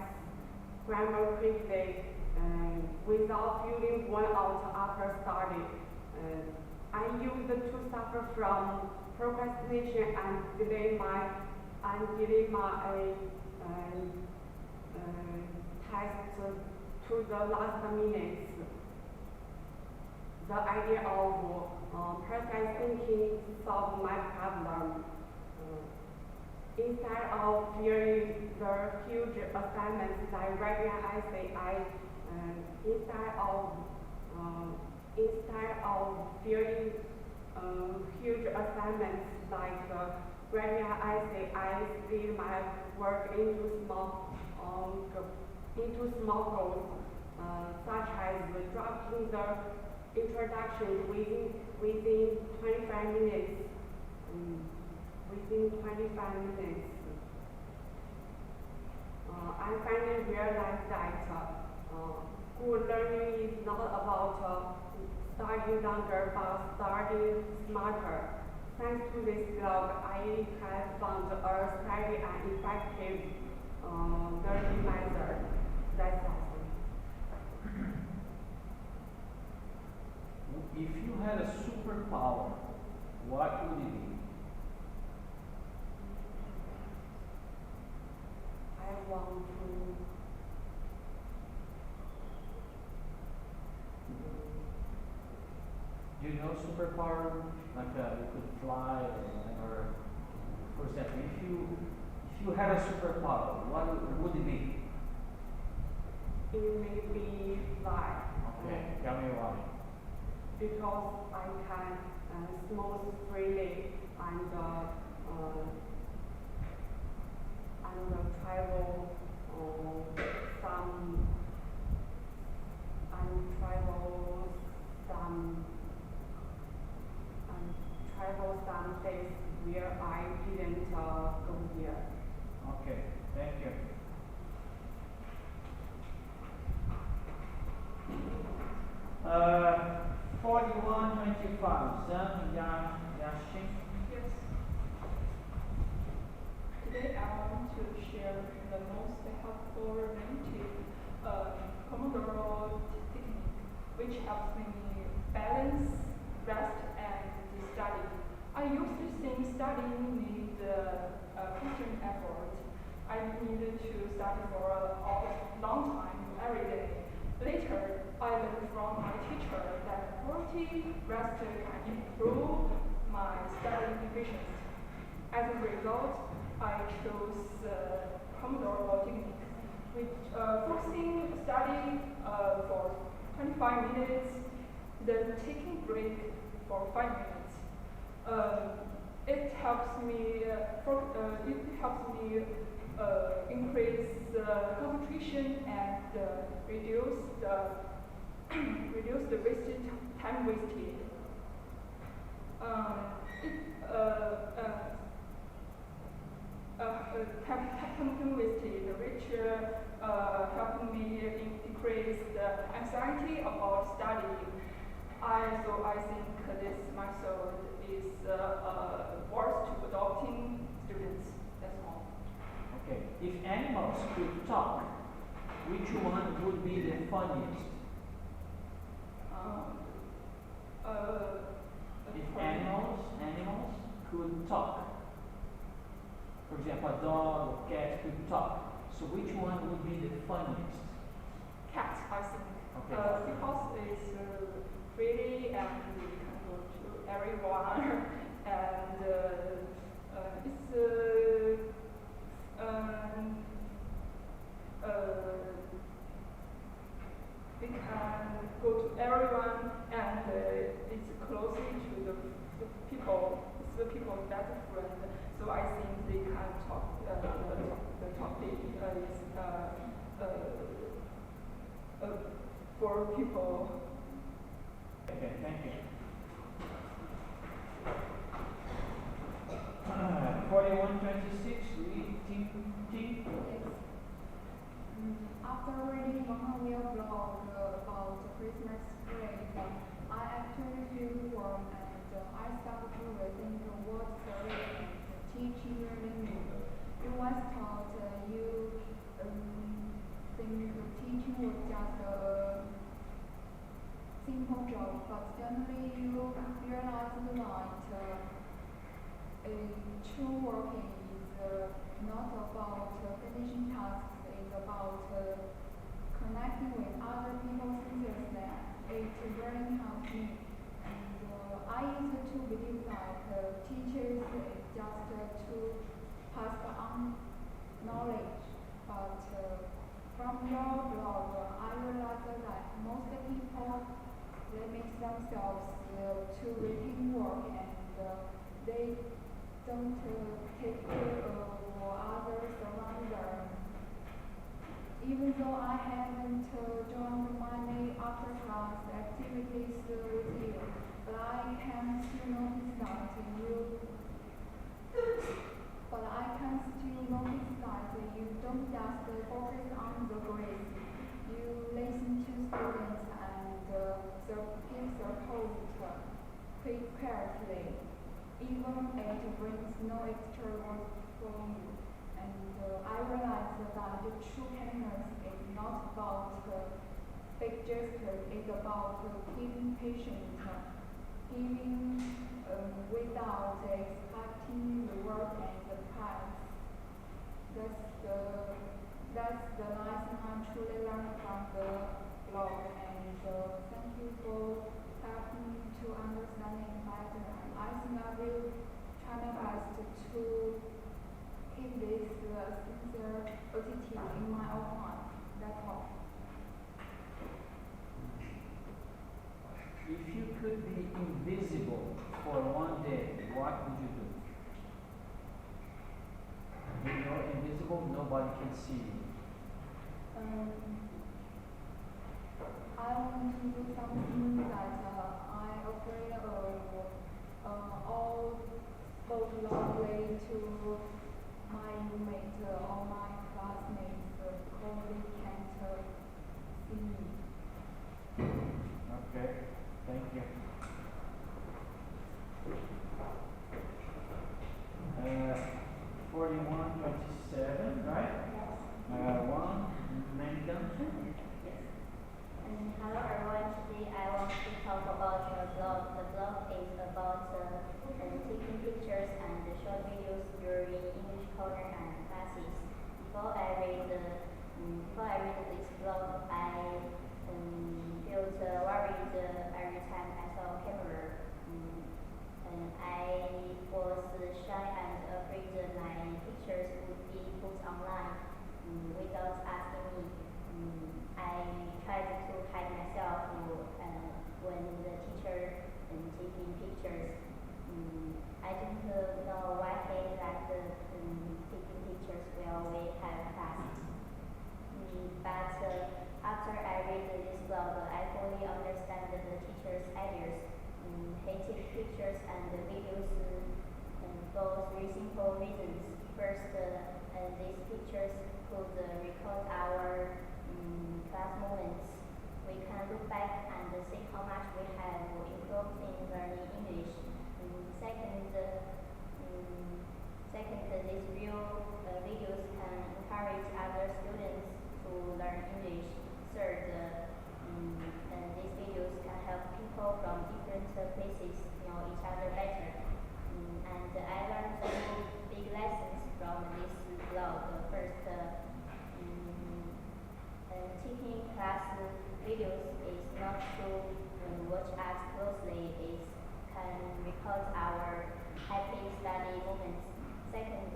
grammar quickly without feeling worn out after study. I used to suffer from procrastination and delay my test to the last minutes. The idea of precise thinking solved my problem. Instead of fearing the huge assignments like writing an essay, instead of fearing huge assignments like writing an essay, I split my work into small goals, such as drafting the introduction within 25 minutes. I finally realized that good learning is not about studying longer but studying smarter. Thanks to this blog, I have found a steady and effective learning method. That's awesome. If you had a superpower, what would it be? I want to Do you know superpower? Like you could fly, or for example, if you had a superpower, what would it be? it may be fly. Okay, tell me why. Because I can smooth freely and travel some days where I didn't go here. Okay, thank you. Uh, 4125, Zhang Yaxing. Yes. Today I want to share the most helpful relative Pomodoro technique, which helps me balance rest and study. I used to think studying need constant effort. I needed to study for a long time every day. Later, I learned from my teacher that quality rest can improve my study efficiency. As a result, I chose Pomodoro technique, which focusing study for 25 minutes, then taking break for 5 minutes. It helps me increase concentration and reduce the wasted time wasted. Time wasted, which helping me decrease the anxiety about studying. So I think this method is worth to adopting students. That's all. Okay. If animals could talk, which one would be the funniest? If animals could talk, for example, a dog or cat could talk, so which one would be the funniest? Cat, I think. Okay. Because it's pretty and we can go to everyone and we can go to everyone and it's closely to the people. It's the people's best friend. So I think they can talk. The topic is for people. Okay, thank you. 4126, T. After reading your blog about the Christmas break, I actually feel warm and I started to rethink what career and teaching learning. You once thought you think teaching was just a simple job, but suddenly you realize that true working is not about finishing tasks. It's about connecting with other people's interests that it really helps me. And I used to believe that teachers is just to pass on knowledge, but from your blog, I realized that most people limit themselves to routine work and they don't take care of others around them. Even though I haven't joined many after-class activities with you, but I can still notice that you don't just focus on the grades. You listen to students and give support carefully, even it brings no extra work for you. And I realized that true kindness is not about big gestures, it's about keeping patient, giving without expecting reward and the price. That's the lesson I truly learned from the blog, and thank you for helping me to understand it better. And I think I will try my best to keep this sincere attitude in my own mind. That's all. If you could be invisible for one day, what would you do? When you're invisible, nobody can see you. I want to do something that I'm afraid of all spoke loudly to my roommate or my classmates because they can't see me. Okay, thank you. 4127, right? One, Megan. Yes. Hello everyone. Today I want to talk about your blog. The blog is about taking pictures and short videos during English corner and classes. Before I read this blog, I felt worried every time I saw a camera. And I was shy and afraid my pictures would be put online without asking me. I tried to hide myself when the teacher taking pictures. teachers' ideas. He takes pictures and videos for three simple reasons. First, these pictures could record our class moments. We can look back and see how much we have improved in learning English. Second, these videos can encourage other students to learn English. Third, these videos can help people from different places know each other better. And I learned two big lessons from this blog. First, taking class videos is not to watch us closely. It can record our happy study moments. Second,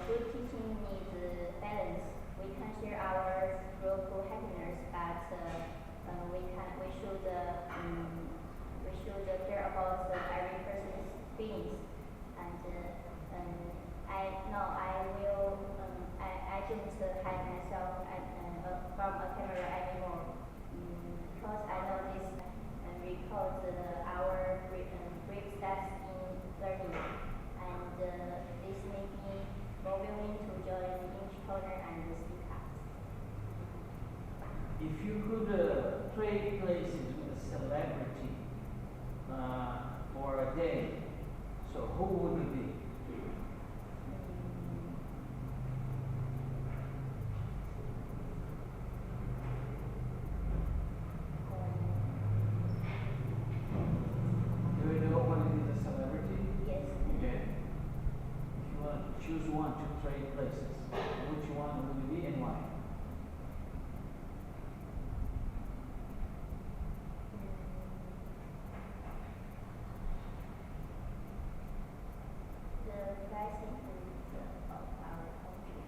good teaching needs balance. We can share our group happiness, but we should care about every person's feelings. And I don't hide myself from a camera anymore because I know this records our brief steps in learning, and this made me more willing to join English Corner and speak up. If you could trade places with a celebrity for a day, so who would it be? Do you know what it is, a celebrity? Yes. Okay. If you want to choose one to trade places, which one would it be and why? The president of our country.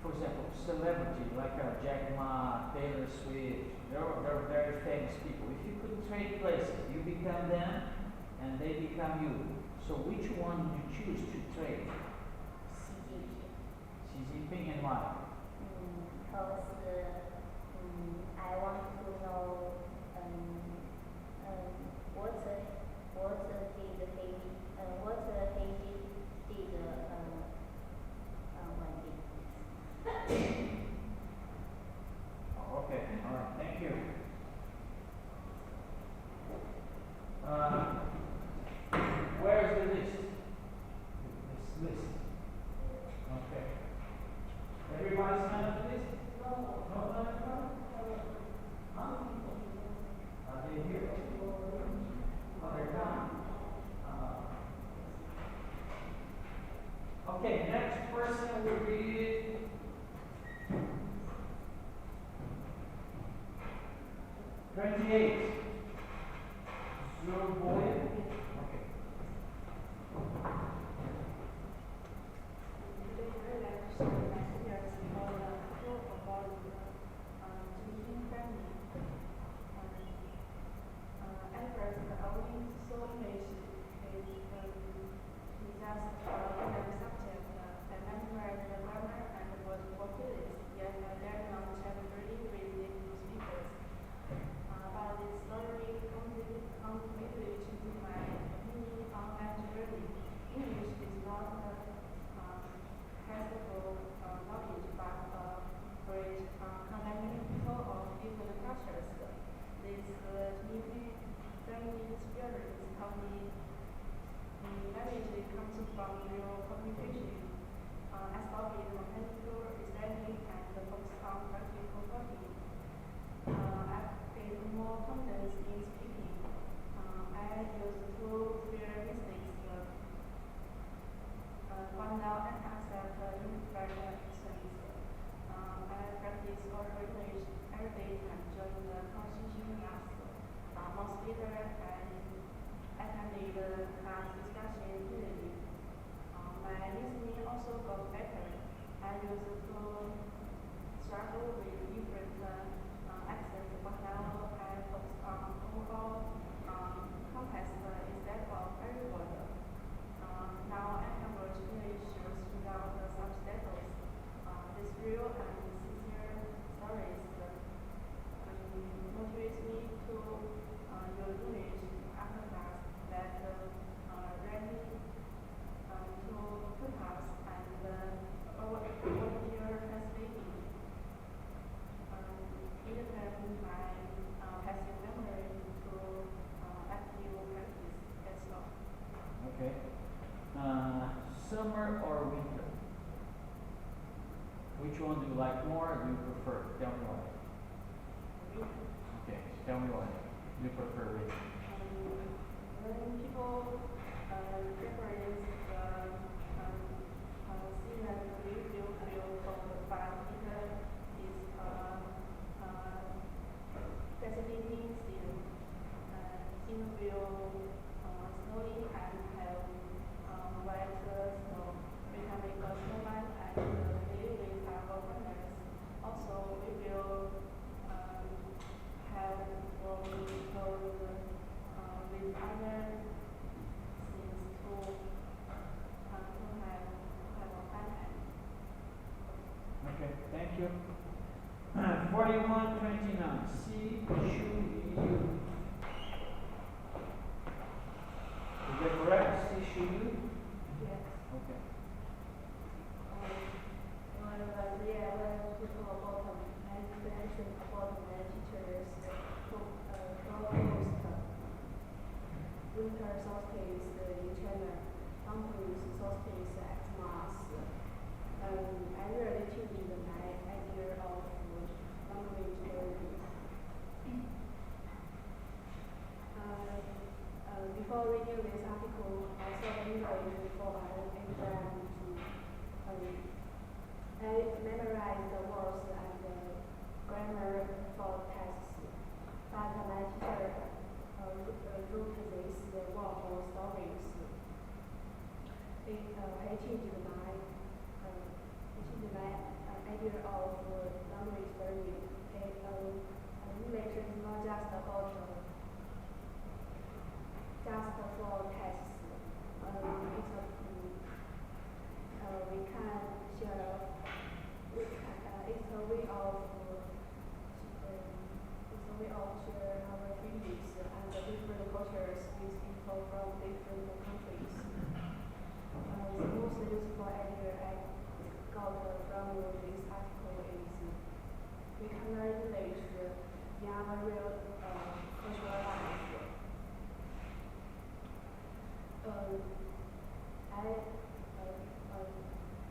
For example, celebrity like Jack Ma, Taylor Swift, they're very famous people. If you could trade places, you become them and they become you. So which one would you choose to trade? Xi Jinping and why? Because I want to know what he did when he Oh, okay, all right, thank you. Where's the list? This list. Okay. Everybody sign up for this? No, not everybody? Huh? Are they here? Oh, they're gone. Okay, next person will be '28. Your boy. Okay. Today I like to share my experience about teaching family. At first, I only saw English is just one subject, and I read the grammar and was vocabulary. Yet I learned not to have really with native speakers. But it slowly completely changed my opinion on language learning. English is not classical knowledge, but great combination of different cultures. This new learning experience taught me language comes from real communication. I stopped mechanical explaining and focused on practical talking. I gained more confidence in speaking. I used to fear mistakes, find out and accept imperfections. I practice oral English every day and join the conversation class. Months later, I attended the class discussion immediately. My listening also got better. I used to struggle with different one do you like more or do you prefer? Tell me why. Okay, tell me why. You prefer reading? When people reference scene and review feel from the fact because it's fascinating scene. Scene will slowly and have white snow. We can make a snowman and play with our partners. Also, we will have what we call with other things to have a fun time. Okay, thank you. 4129. C should you. Is that correct? C should you? Yes. Okay. When people about and information about the teachers proposed winter solstice in China, countries solstice Xmas. I really tuned my idea of language learning. Before reading this article, I saw English before an exam I memorized the words and grammar for tests, but my teacher wrote this wonderful stories. He changed my idea of language learning. English is not just about just for tests. We can share. It's a way of share our feelings and different cultures with people from different countries. The most useful idea I got from this article is we can learn English in our real cultural life.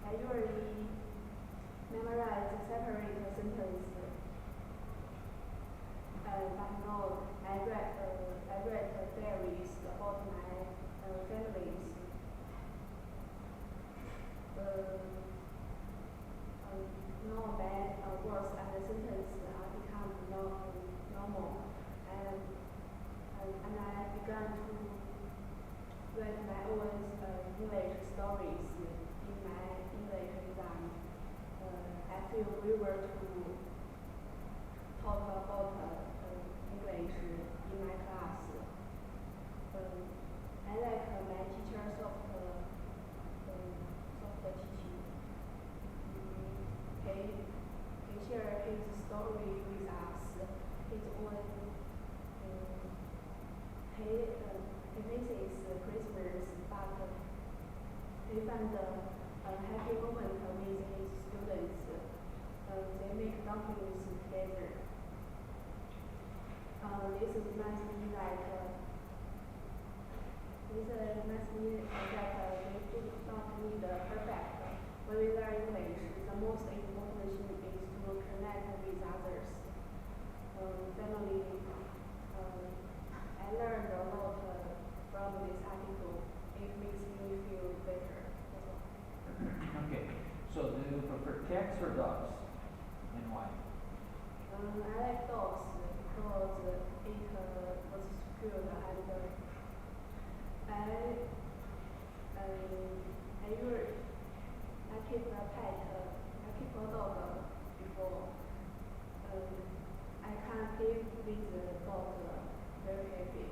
I usually memorize separate sentence, but now I read theories about my families. Now my words and sentences are become normal, and I began to write my own English stories in my English exam. I feel we were to talk about English in my class. I like my teacher's soft teaching. He shared his story with us. His own he misses Christmas, but he found a happy moment with his students. They make dumplings together. This reminds me that we do not need perfect. When we learn English, the most important thing is to connect with others. Finally, I learned a lot from this article. It makes me feel better. Okay, so do you prefer cats or dogs, and why? I like dogs because it was cute and I keep a pet. I keep a dog before. I can't live with the dog very happy,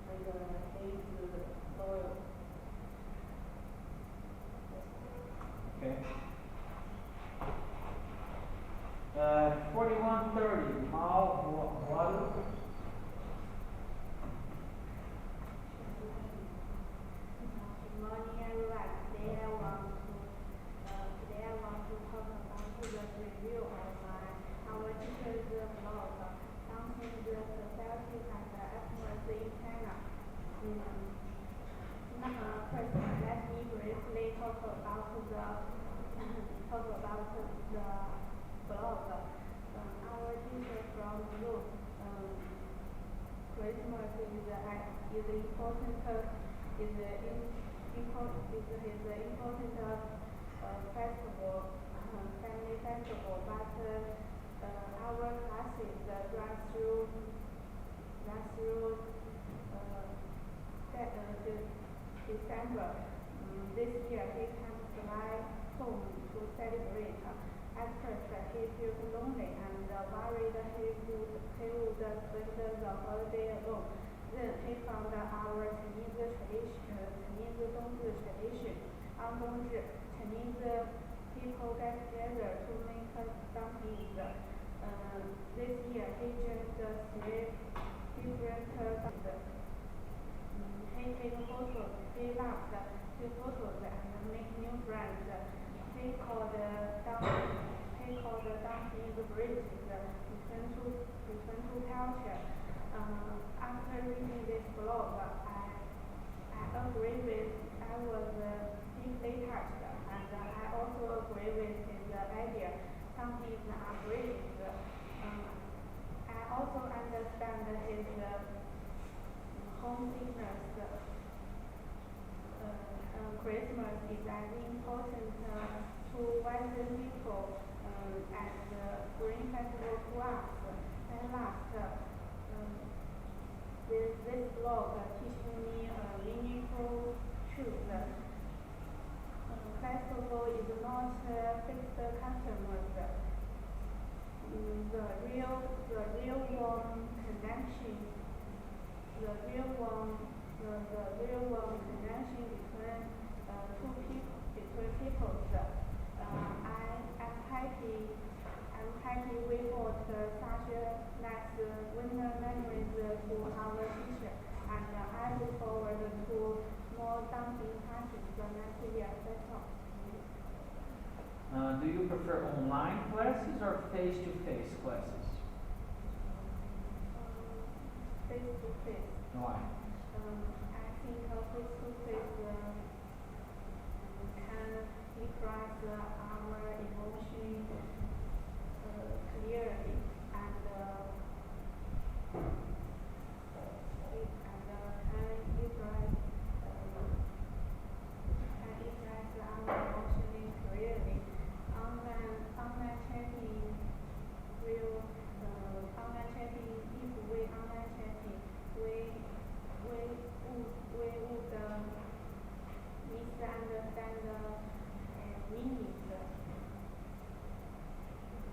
and he's loyal. Okay. 4130. Mal Guado. Good morning, everyone. Today I want to talk about the review of our teacher's blog, Something the Society and Ethnicity in China. First, let me briefly talk about the talk about the blog. Our teacher from Lu, Christmas is important is a important festival, family festival. But our classes run through December. This year he can't fly home to celebrate. At first he feels lonely and worried he would spend the holiday alone. Then he found our Chinese冬至 tradition. On 冬至, Chinese people get together to make dumplings. This year he joined 3 different dumplings. He takes photos, he loves to take photos and make new friends. He called dumpling bridges, return to culture. After reading this blog, I was deeply touched, and I also agree with his idea. Dumplings are great. I also understand his homesickness. Christmas is as important to Western people as Spring Festival to us. And last, this blog teaches me a meaningful truth. Festival is not fixed customers. The real warm connection between peoples. I'm happy we brought such nice winter memories to our teacher, and I look forward to more dumpling parties next year. That's all. Do you prefer online classes or face-to-face classes? Face-to-face. Why? I think face-to-face can express our emotion clearly and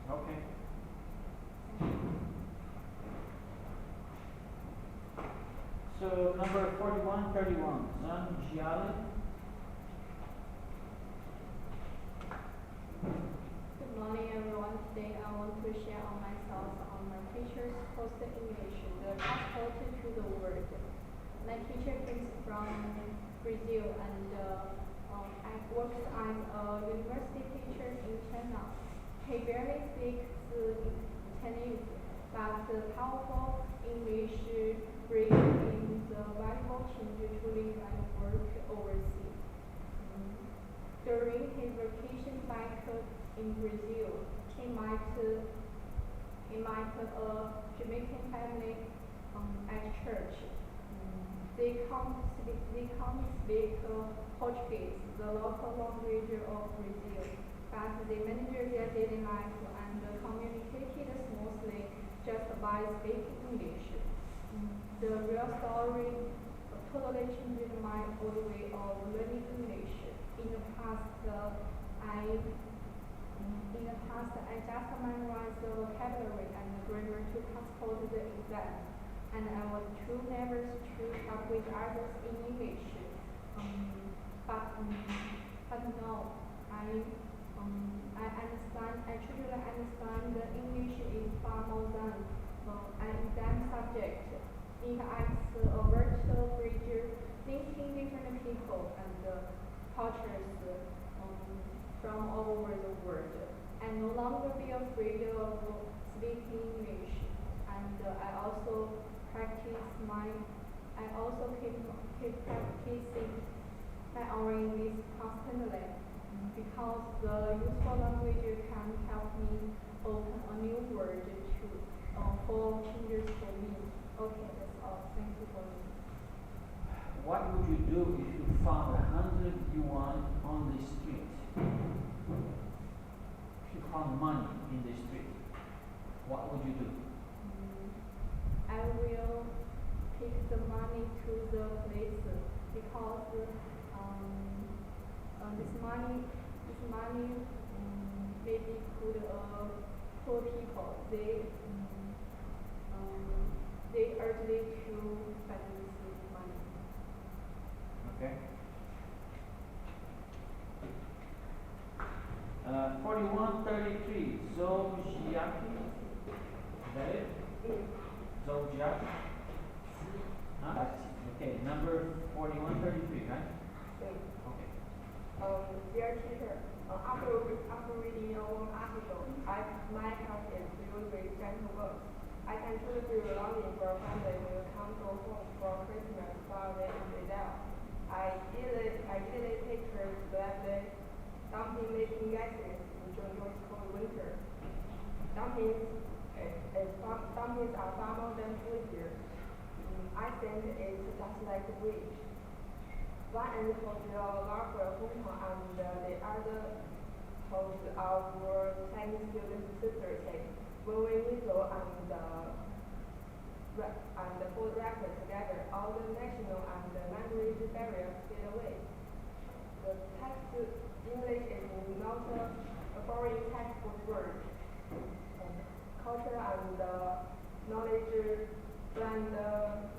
Okay. So number 4131, Zhang Jiali. Good morning, everyone. Today I want to share on my thoughts on my teacher's post-English, the passport to the world. My teacher is from Brazil and works as a university teacher in China. He barely speaks Chinese, but powerful English brings him the valuable change to live and work overseas. During his vacation back in Brazil, he met a Jamaican family at church. They can't speak Portuguese, the local language of Brazil, but they managed their daily life and communicated smoothly just by speaking English. The real story totally changed my old way of learning English. In the past, I just memorized the vocabulary and the grammar to passport the exam, and I was too nervous to talk with others in English. But now I understand. I truly understand that English is far more than an exam subject. It acts a virtual bridge linking different people and cultures from all over the world. I no longer be afraid of speaking English, and I also keep practicing my own English constantly. because the useful language can help me open a new word to for changes for me. Okay, that's all. Thank you for listening. What would you do if you found 100 yuan on the street? If you found money in the street, what would you do? I will take the money to the place because this money maybe could poor people. They urgently to spend this money. Okay. 4133, Zodiac. Is that it? Zodiac. Huh? Okay, number 4133, right? Okay. Dear teacher, after reading your one article, my heart is filled with gentle words. I can truly feel longing for a family who will come to home for Christmas while they are without. I easily picture that day, dumpling making gases in Zhengzhou's cold winter. Dumplings are far more than food here. I think it's just like the bridge. One end holds your local hometown and the other holds our Chinese student sister state. When we whistle and hold records together, all the national and the language barriers fade away. The text English is not a boring textbook word. Culture and knowledge blend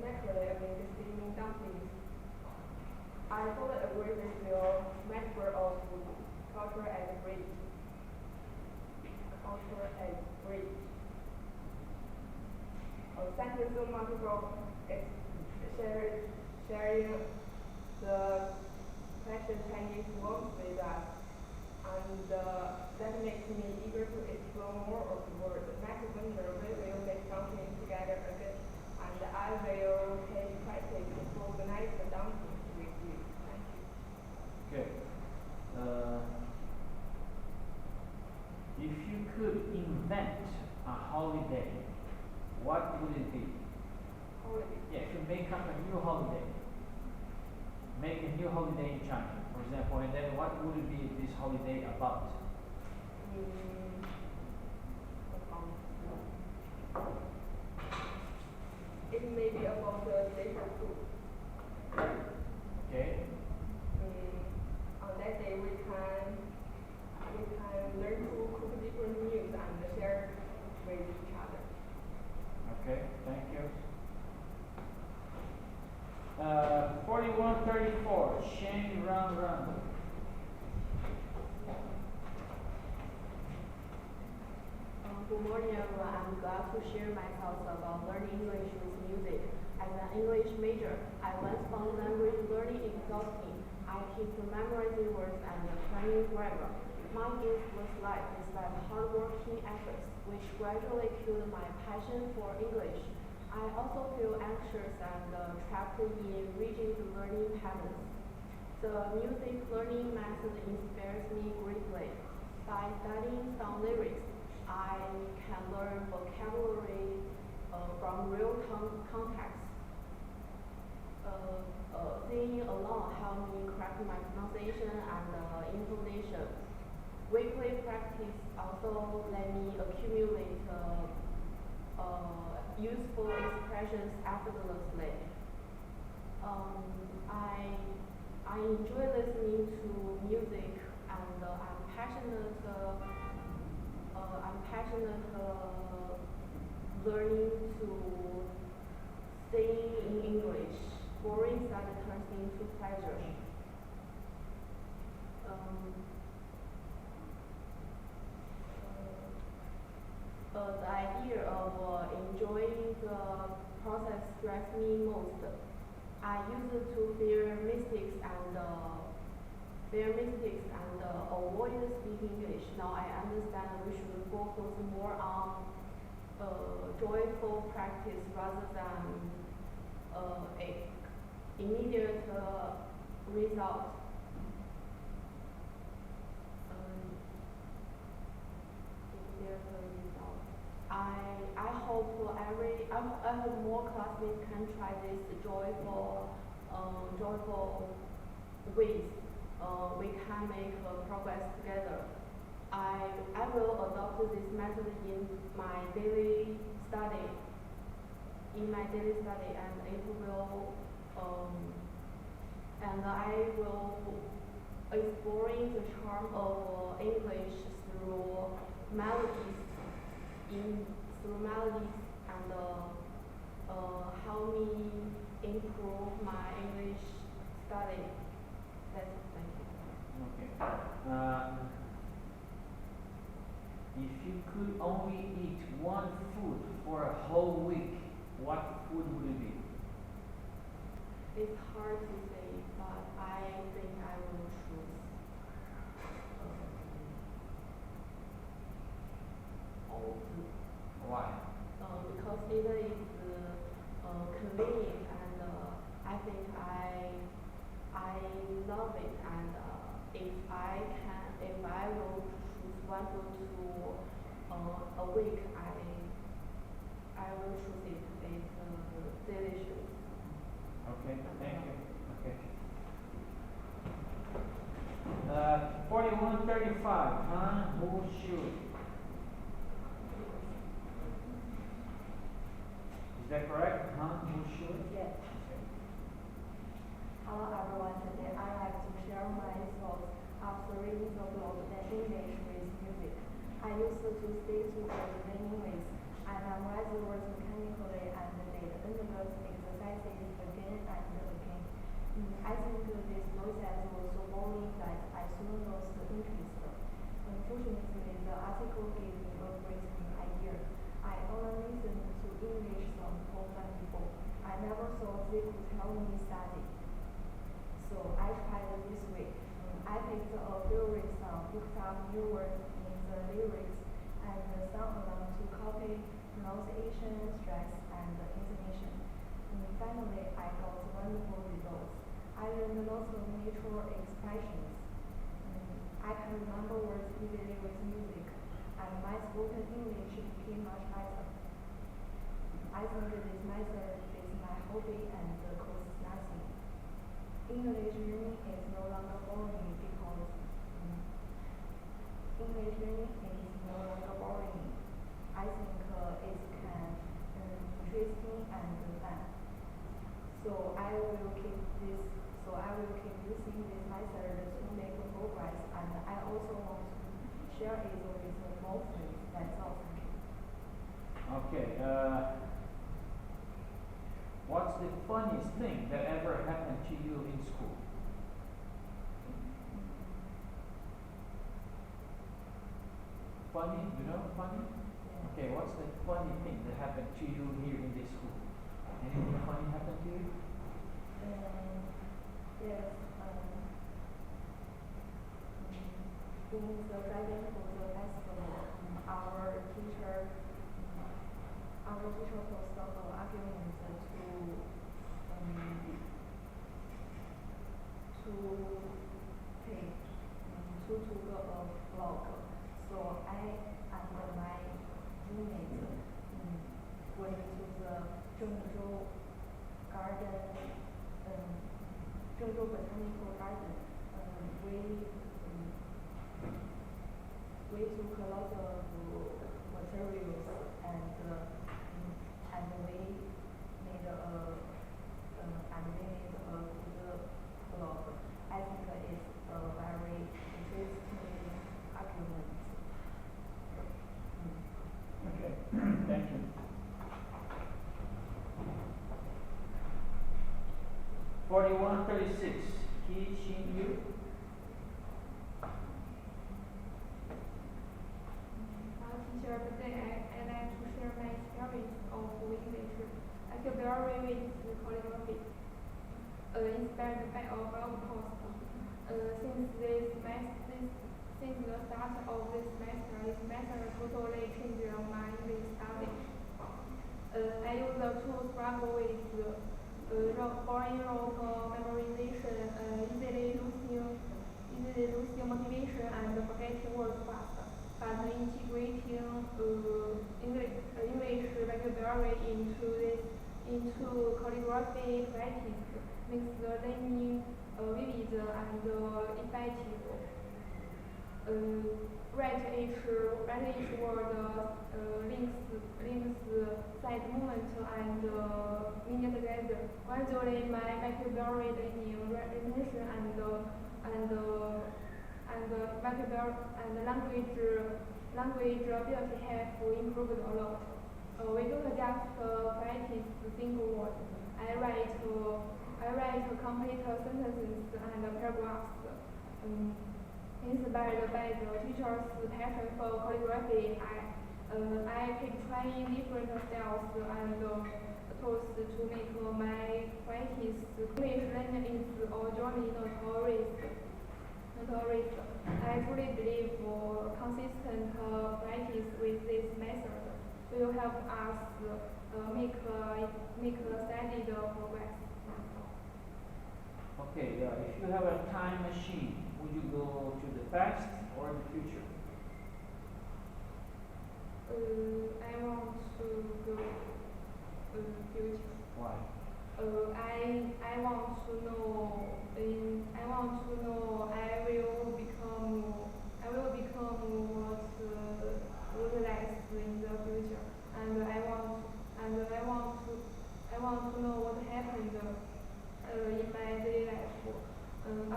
naturally amid steaming dumplings. I fully agree with your metaphor of culture as a bridge. Culture as bridge. Thank you so much for sharing the precious Chinese words with us. And that makes me eager to explore more of the world. Next winter we will make something together again. And I will take practice to organize the dumplings with you. Thank you. Okay. If you could invent a holiday, what would it be? Holiday. Yeah, if you make up a new holiday, make a new holiday in China, for example, and then what would it be this holiday about? It may be about the station food. Okay. On that day we can learn to cook different meals and share with each other. Okay, thank you. 4134, Sheng Run Run. Good morning, everyone. I'm glad to share my thoughts about learning English with music. As an English major, I once found language learning exhausting. I keep memorizing words and planning grammar. My youth was life despite hardworking efforts, which gradually killed my passion for English. I also feel anxious and trapped in rigid learning patterns. The music learning method inspires me greatly. By studying some lyrics, I can learn vocabulary from real context. Singing along helps me correct my pronunciation and intonation. Weekly practice also let me accumulate useful expressions effortlessly. I enjoy listening to music and I'm passionate learning to sing in English. Boring study turns into pleasure. The idea of enjoying the process strikes me most. I used to fear mistakes and avoid speaking English. Now I understand we should focus more on joyful practice rather than immediate result. I hope more classmates can try this joyful ways. We can make progress together. I will adopt this method in my daily study. And it will and I will exploring the charm of English through melodies and help me improve my English study. That's it. Thank you. Okay. If you could only eat one food for a whole week, what food would it be? It's hard to say, but I think I will choose oat. Why? Because it is convenient and I think I love it and if I will choose one food to a week, I will choose it. It's delicious. Okay, thank you. Okay. 4135, huh? Who should? Is that correct? Huh? Who should? Yes. Hello everyone, today I like to share my thoughts after reading the blog that English with music. I used to stick to the learning ways, and I memorize the words mechanically and did endless exercises again and again. I think this process was so boring that I soon lost interest. Unfortunately, the article gave me a great idea. I only listened to English songs for fun before. I never thought they could help me study. So I tried this way. I picked a favorite song, looked up new words in the lyrics, and sung along to copy pronunciation, stress, and intonation. Finally, I got wonderful results. I learned lots of natural expressions. I can remember words easily with music, and my spoken English became much better. I think this method is my hobby and costs nothing. English learning is no longer boring because English learning is no longer boring. I think it can interesting and fun. So I will keep using this method to make progress, and I also want to share it with more friends. That's all. Thank you. Okay. What's the funniest thing that ever happened to you in school? Funny? You know funny? Yeah. Okay, what's the funny thing that happened to you here in this school? Anything funny happened to you? Yes. In the guidance for the festival, our teacher posted an argument to do a blog. So I and my roommate went to the Zhengzhou Botanical Garden. We took a lot of materials and we made a good blog. I think it's a very interesting argument. Okay, thank you. 4136, teaching you. Teacher, today I like to share my experience of English. I feel very with the calligraphy, inspired by our blog post. Since the start of this semester totally changed my English study. I use the tools struggle with boring rote memorization, easily losing motivation and forgetting words fast. But integrating English regularly vocabulary into calligraphy practice makes the learning vivid and effective. Write each word links side movement and meaning together. Gradually, my vocabulary learning retention and language ability have improved a lot. We don't just practice single words. I write complete sentences and paragraphs. Inspired by the teacher's passion for calligraphy, I keep trying different styles and tools to make my practice. English learning is a journey, not a race. I truly believe consistent practice with this method will help us make steady progress. Okay, if you have a time machine, would you go to the past or the future? I want to go future. Why? I want to know I will become what lies in the future, and I want to know what happened in my daily life,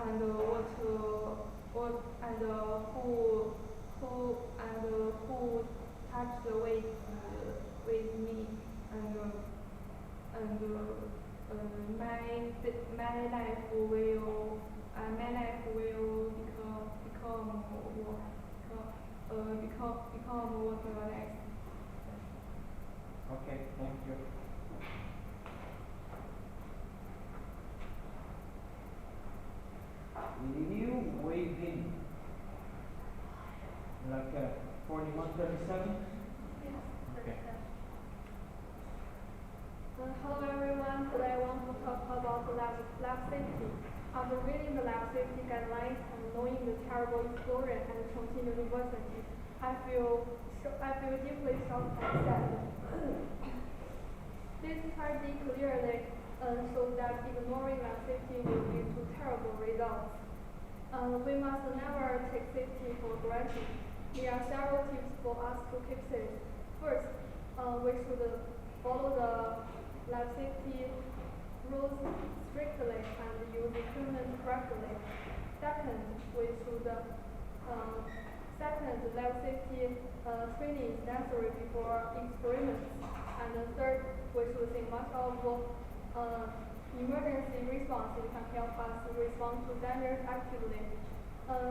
and who touched with me, and my life will become what next. Okay, thank you. Will you wave in? Like 4137? Yes. Okay. Hello everyone, today I want to talk about lab safety. After reading the lab safety guidelines and knowing the terrible explosion at Chongqing University, I feel deeply shocked and sad. This study clearly shows that ignoring lab safety will lead to terrible results. We must never take safety for granted. There are several tips for us to keep safe. First, we should follow the lab safety rules strictly and use equipment correctly. Second, lab safety training is necessary before experiments. And third, we should think much of emergency response. It can help us respond to dangers actively.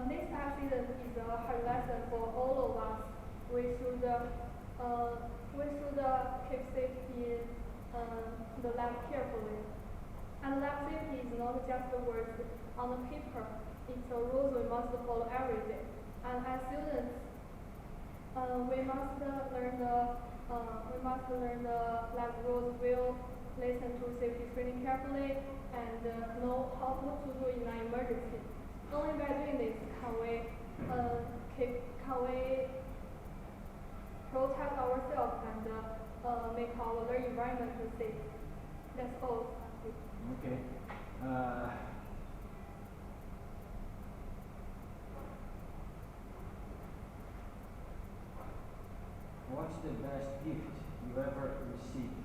This accident is a hard lesson for all of us. We should keep safety the lab carefully. And lab safety is not just words on the paper. It's a rules we must follow every day. And as students, we must learn the lab rules. We'll listen to safety training carefully and know what to do in an emergency. Only by doing this can we protect ourselves and make our learning environment safe. That's all. Okay. What's the best gift you ever received?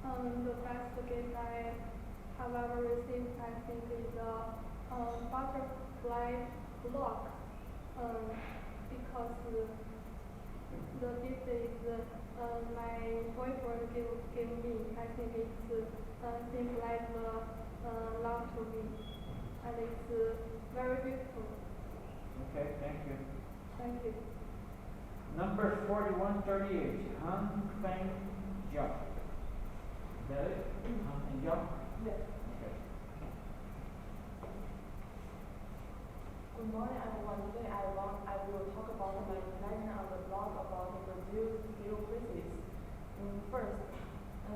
The best gift I have ever received, I think, is a butterfly block. Because the gift is my boyfriend gave me. I think it's seems like love to me, and it's very beautiful. Okay, thank you. Thank you. Number 4138, Han Feng Jiao. Is that it? Han Feng Jiao? Yes. Okay. Good morning, everyone. Today I will talk about my impression of the blog about the reduced skill quizzes. First,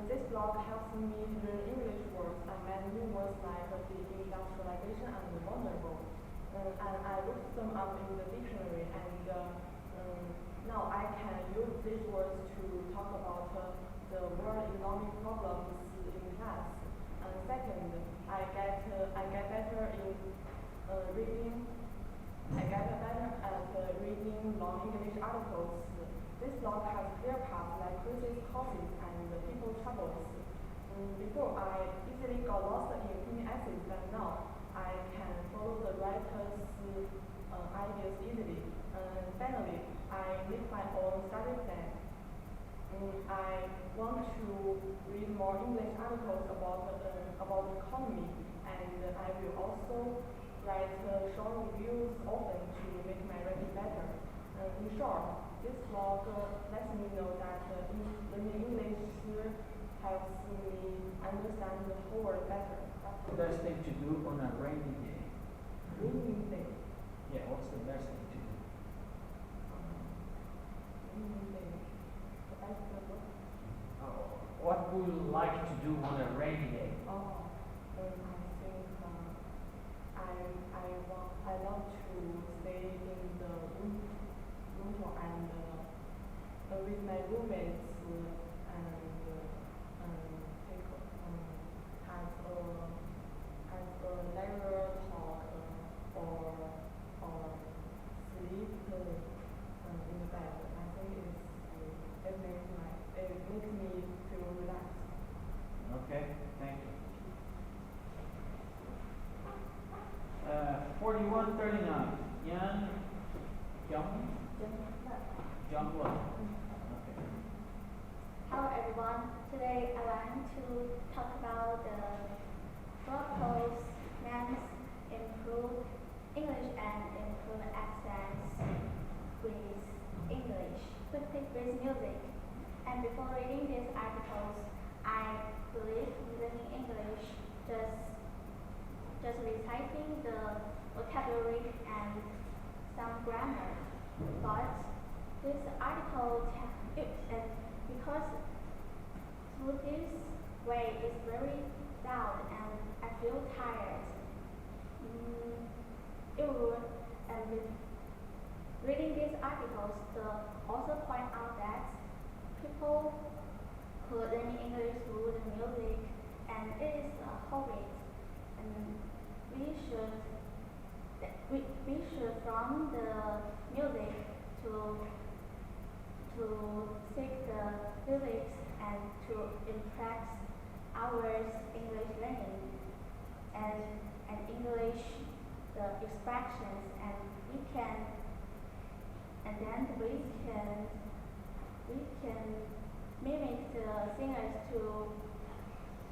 this blog helps me to learn English words and many new words like deindustrialization and vulnerable. And I looked them up in the dictionary, and now I can use these words to talk about the more economic problems in class. And second, I get better in reading. I get better at reading long English articles. This blog has clear paths like quizzes, courses, and people troubles. Before, I easily got lost in opinion essays, but now I can follow the writer's ideas easily. Finally, I make my own study plan. I want to read more English articles about economy, and I will also write short reviews often to make my writing better. In short, this blog lets me know that learning English helps me understand the whole world better. What's the best thing to do on a rainy day? Rainy day. Yeah, what's the best thing to do? Rainy day. The best thing what? What would you like to do on a rainy day? Oh, I think I love to stay in the room and with my roommates and take have a leisure talk or sleep in the bed. I think it makes me feel relaxed. Okay, thank you. 4139, Yan Jungwon. Okay. Hello everyone. Today I want to talk about the blog post meant improve English and improve accents with English, with music. And before reading these articles, I believe learning English just reciting the vocabulary and some grammar. But this article, because through this way it's very dull and I feel tired. Reading these articles, the author point out that people who learn English through the music, and it is a hobby, and we should from the music to seek the lyrics and to impress our English learning and English the expressions, and then we can mimic the singers to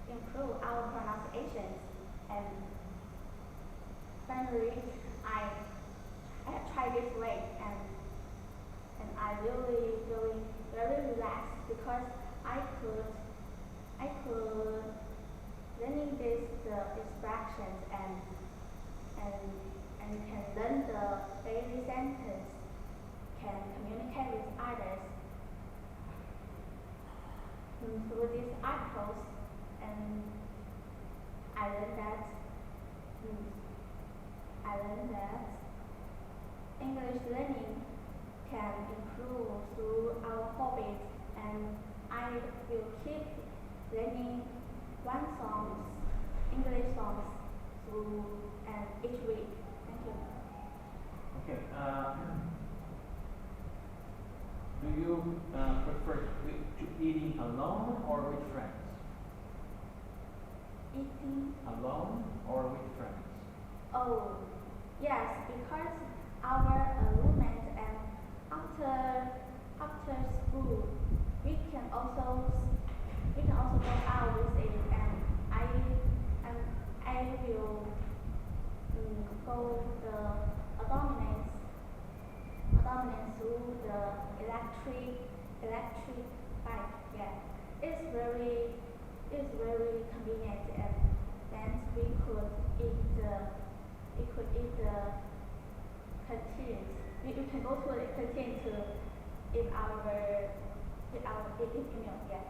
improve our pronunciations. And finally, I have tried this way, and I really feeling very relaxed because I could learning the expressions and can learn the daily sentence, can communicate with others through these articles, and I learned that English learning can improve through our hobbies, and I will keep learning English songs through each week. Thank you. Okay. Do you prefer to eating alone or with friends? Eating Alone or with friends? Oh, yes, because our roommate, and after school we can also go out with it, and I will go the abdominals through the electric bike. Yeah, it's very convenient, and then we could eat the canteens. We can go to the canteen to eat our meal. Yeah.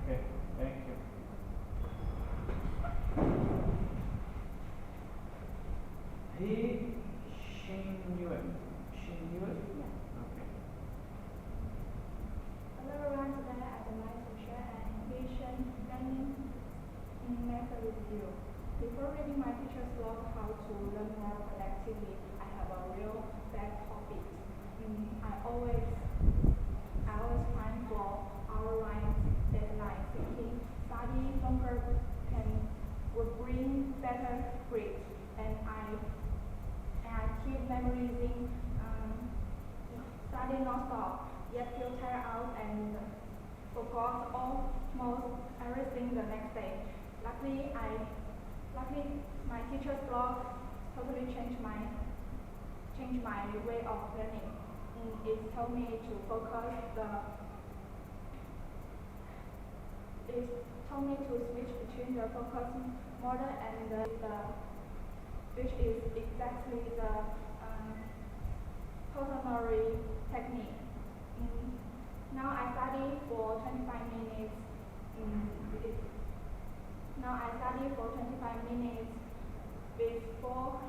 Okay, thank you. Xinyue. Yeah. Okay. Hello everyone, today I'd like to share more productively. I have a real back topic. I always find for outline deadline thinking study longer will bring better grades, and I keep memorizing, study non-stop, yet feel tired out and forgot almost everything the next day. Luckily, my teacher's blog totally changed my way of learning. It told me to focus it told me to switch between the focus model and which is exactly the Totonori technique. Now I study for 25 minutes. Now I study for 25 minutes with full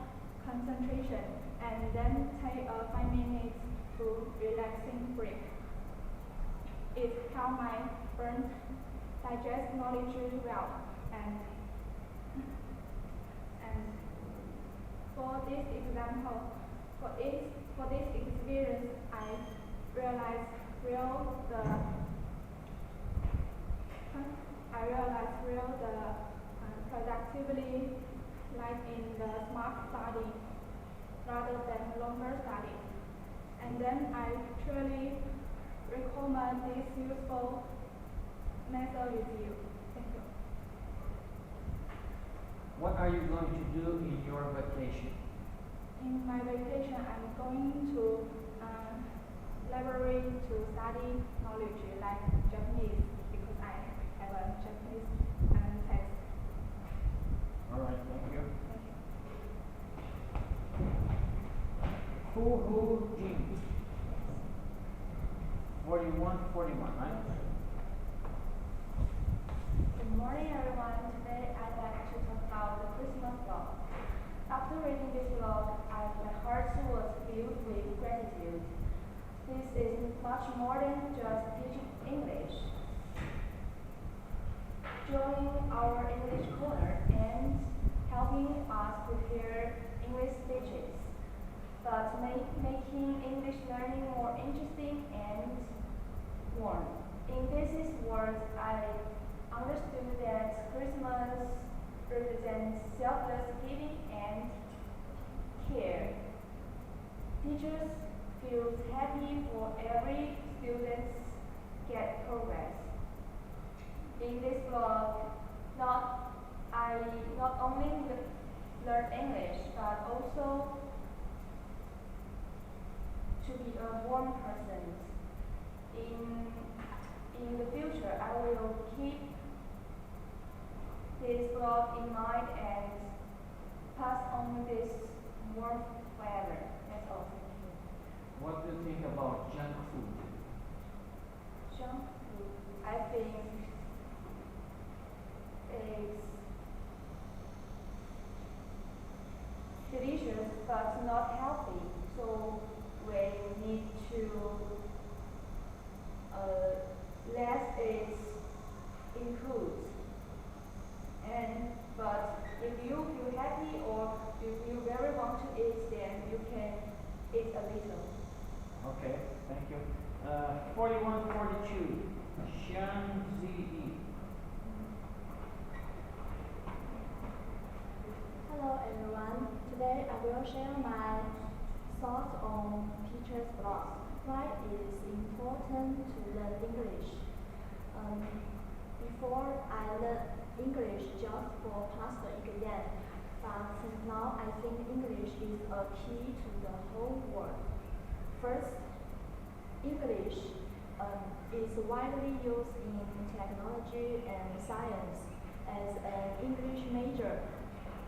concentration, and then take a 5 minutes to relaxing break. It helps my brain digest knowledge well, and for this experience, I realized the productivity lies in the smart study rather than longer study. And then I truly recommend this useful method with you. Thank you. What are you going to do in your vacation? In my vacation, I'm going to library to study knowledge like Japanese because I have a Japanese text. All right, thank you. Thank you. Who Jin? 41, 41, right? Good morning, everyone. Today I'd like to talk about the Christmas vlog. After reading this vlog, my heart was filled with gratitude. This is much more than just teaching English. Joining our English corner and helping us prepare English speeches, but making English learning more interesting and warm. In these words, I understood that Christmas represents selfless giving and care. Teachers feel happy for every student get progress. In this blog, I not only learn English, but also to be a warm person. In the future, I will keep this blog in mind and pass on this warmth forever. That's all. Thank you. What do you think about junk food? Junk food, I think it's delicious but not healthy. So we need to let it improve. But if you feel happy or if you very want to eat, then you can eat a little. Okay, thank you. 41, 42, Xiang Ziyi. Hello everyone. Today I will share my thoughts on teacher's blog. Why it is important to learn English. Before I learned English just for pass the exam, but now I think English is a key to the whole world. First, English is widely used in technology and science. As an English major,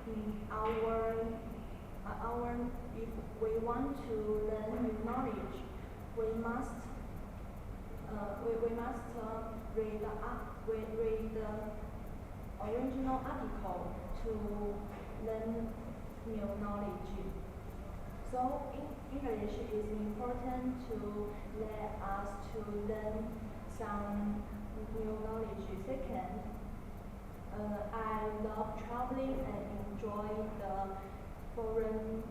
if we want to learn new knowledge, we must read the original article to learn new knowledge. So English is important to let us to learn some new knowledge. Second, I love traveling and enjoy the foreign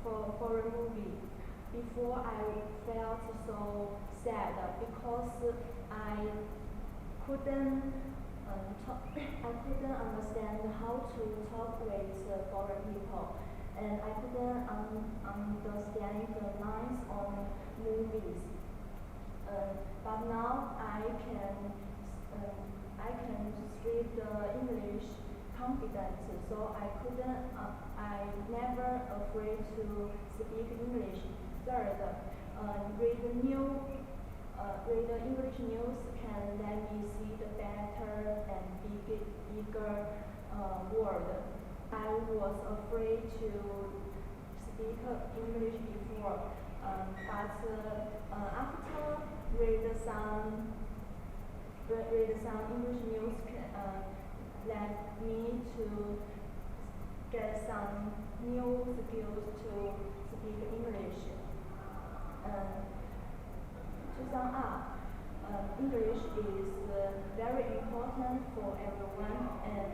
foreign movie. Before I felt so sad because I couldn't I couldn't understand how to talk with foreign people, and I couldn't understand the lines on movies. But now I can speak the English confident, so I never afraid to speak English. Third, read the English news can let me see the better and bigger world. I was afraid to speak English before, but after read some English news led me to get some new skills to speak English. To sum up, English is very important for everyone, and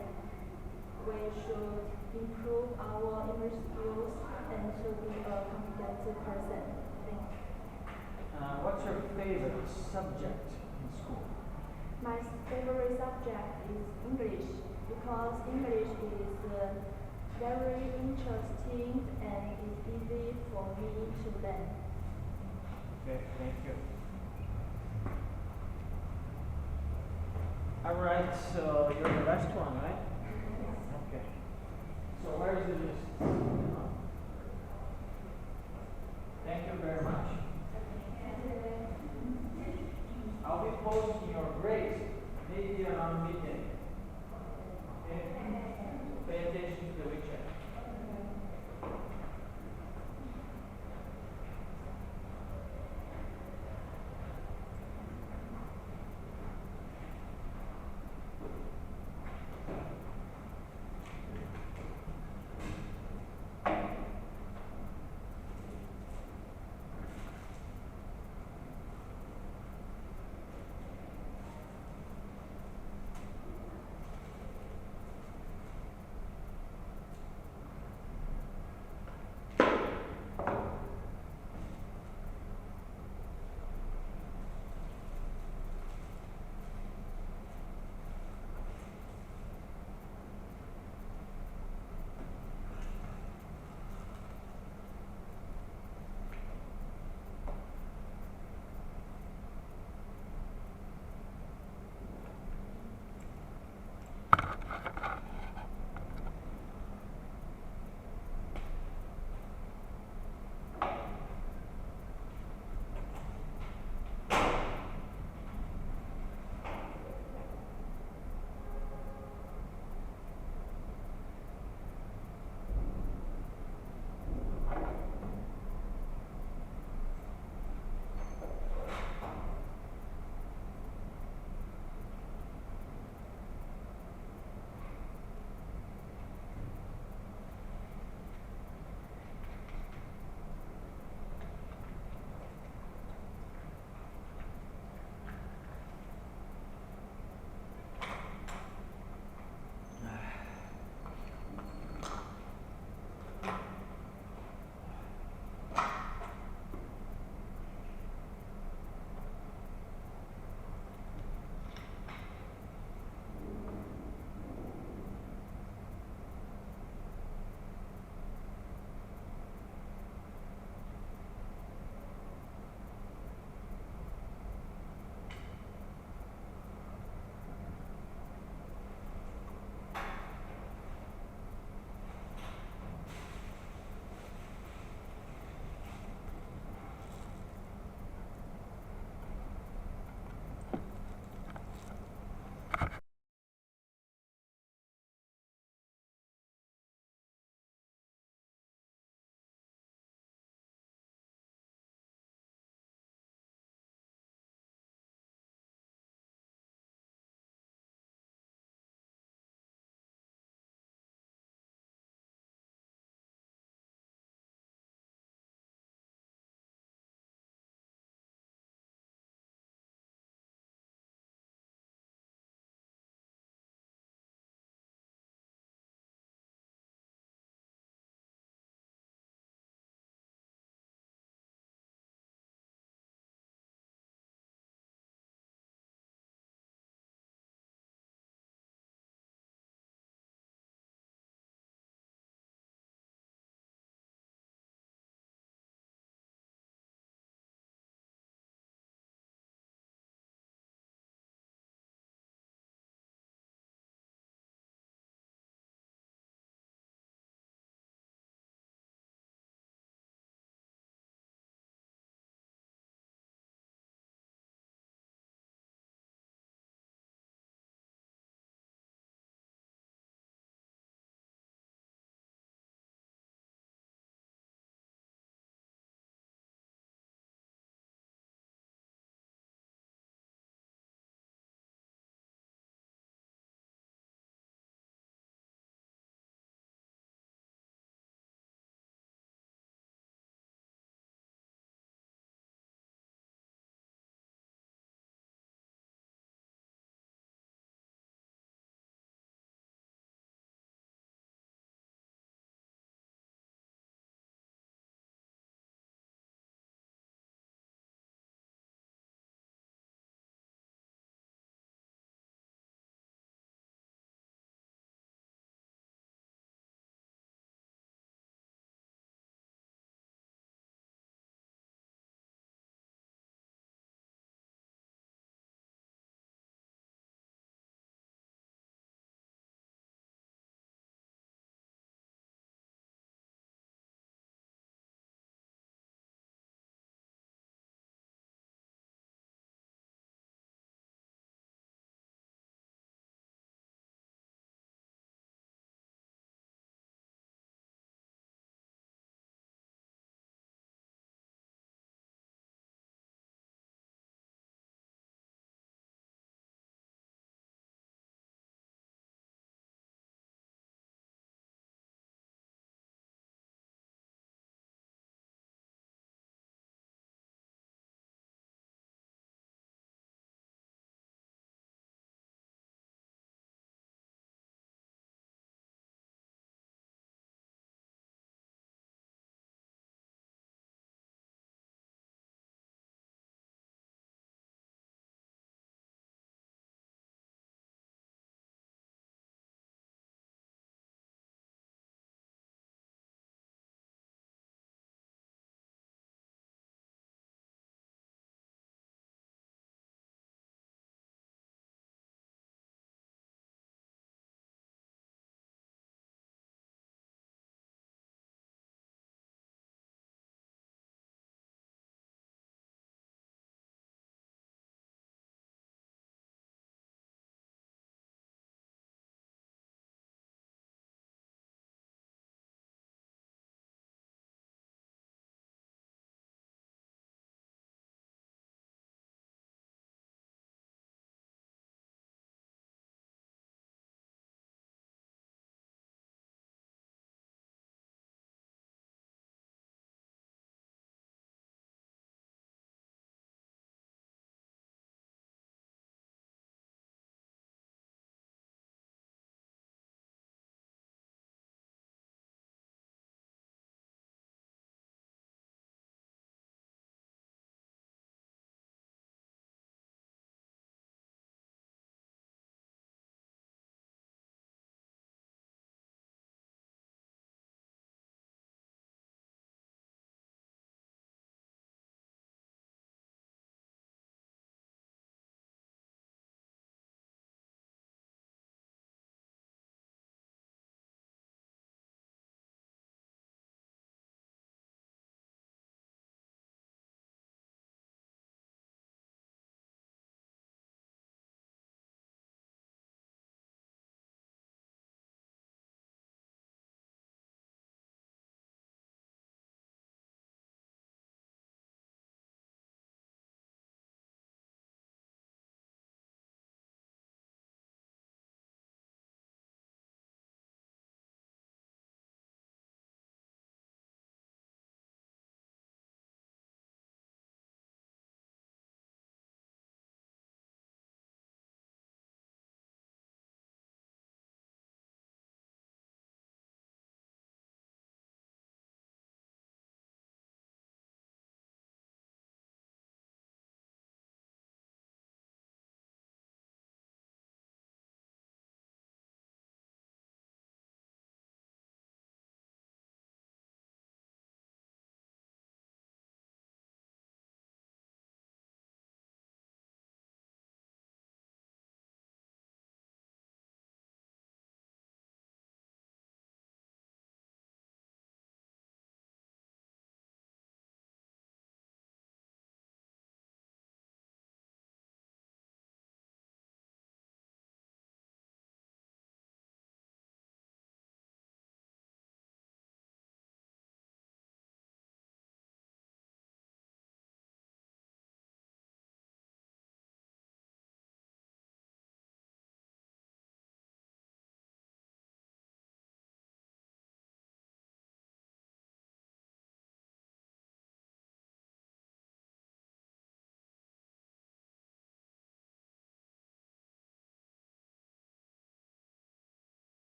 we should improve our English skills and to be a competent person. Thank you. What's your favorite subject in school? My favorite subject is English because English is very interesting and it's easy for me to learn. Okay, thank you. Alright, so you're the last one, right? Okay. So where is the list? Thank you very much. I'll be posting your grades maybe around midday. Okay? Pay attention to the weekend.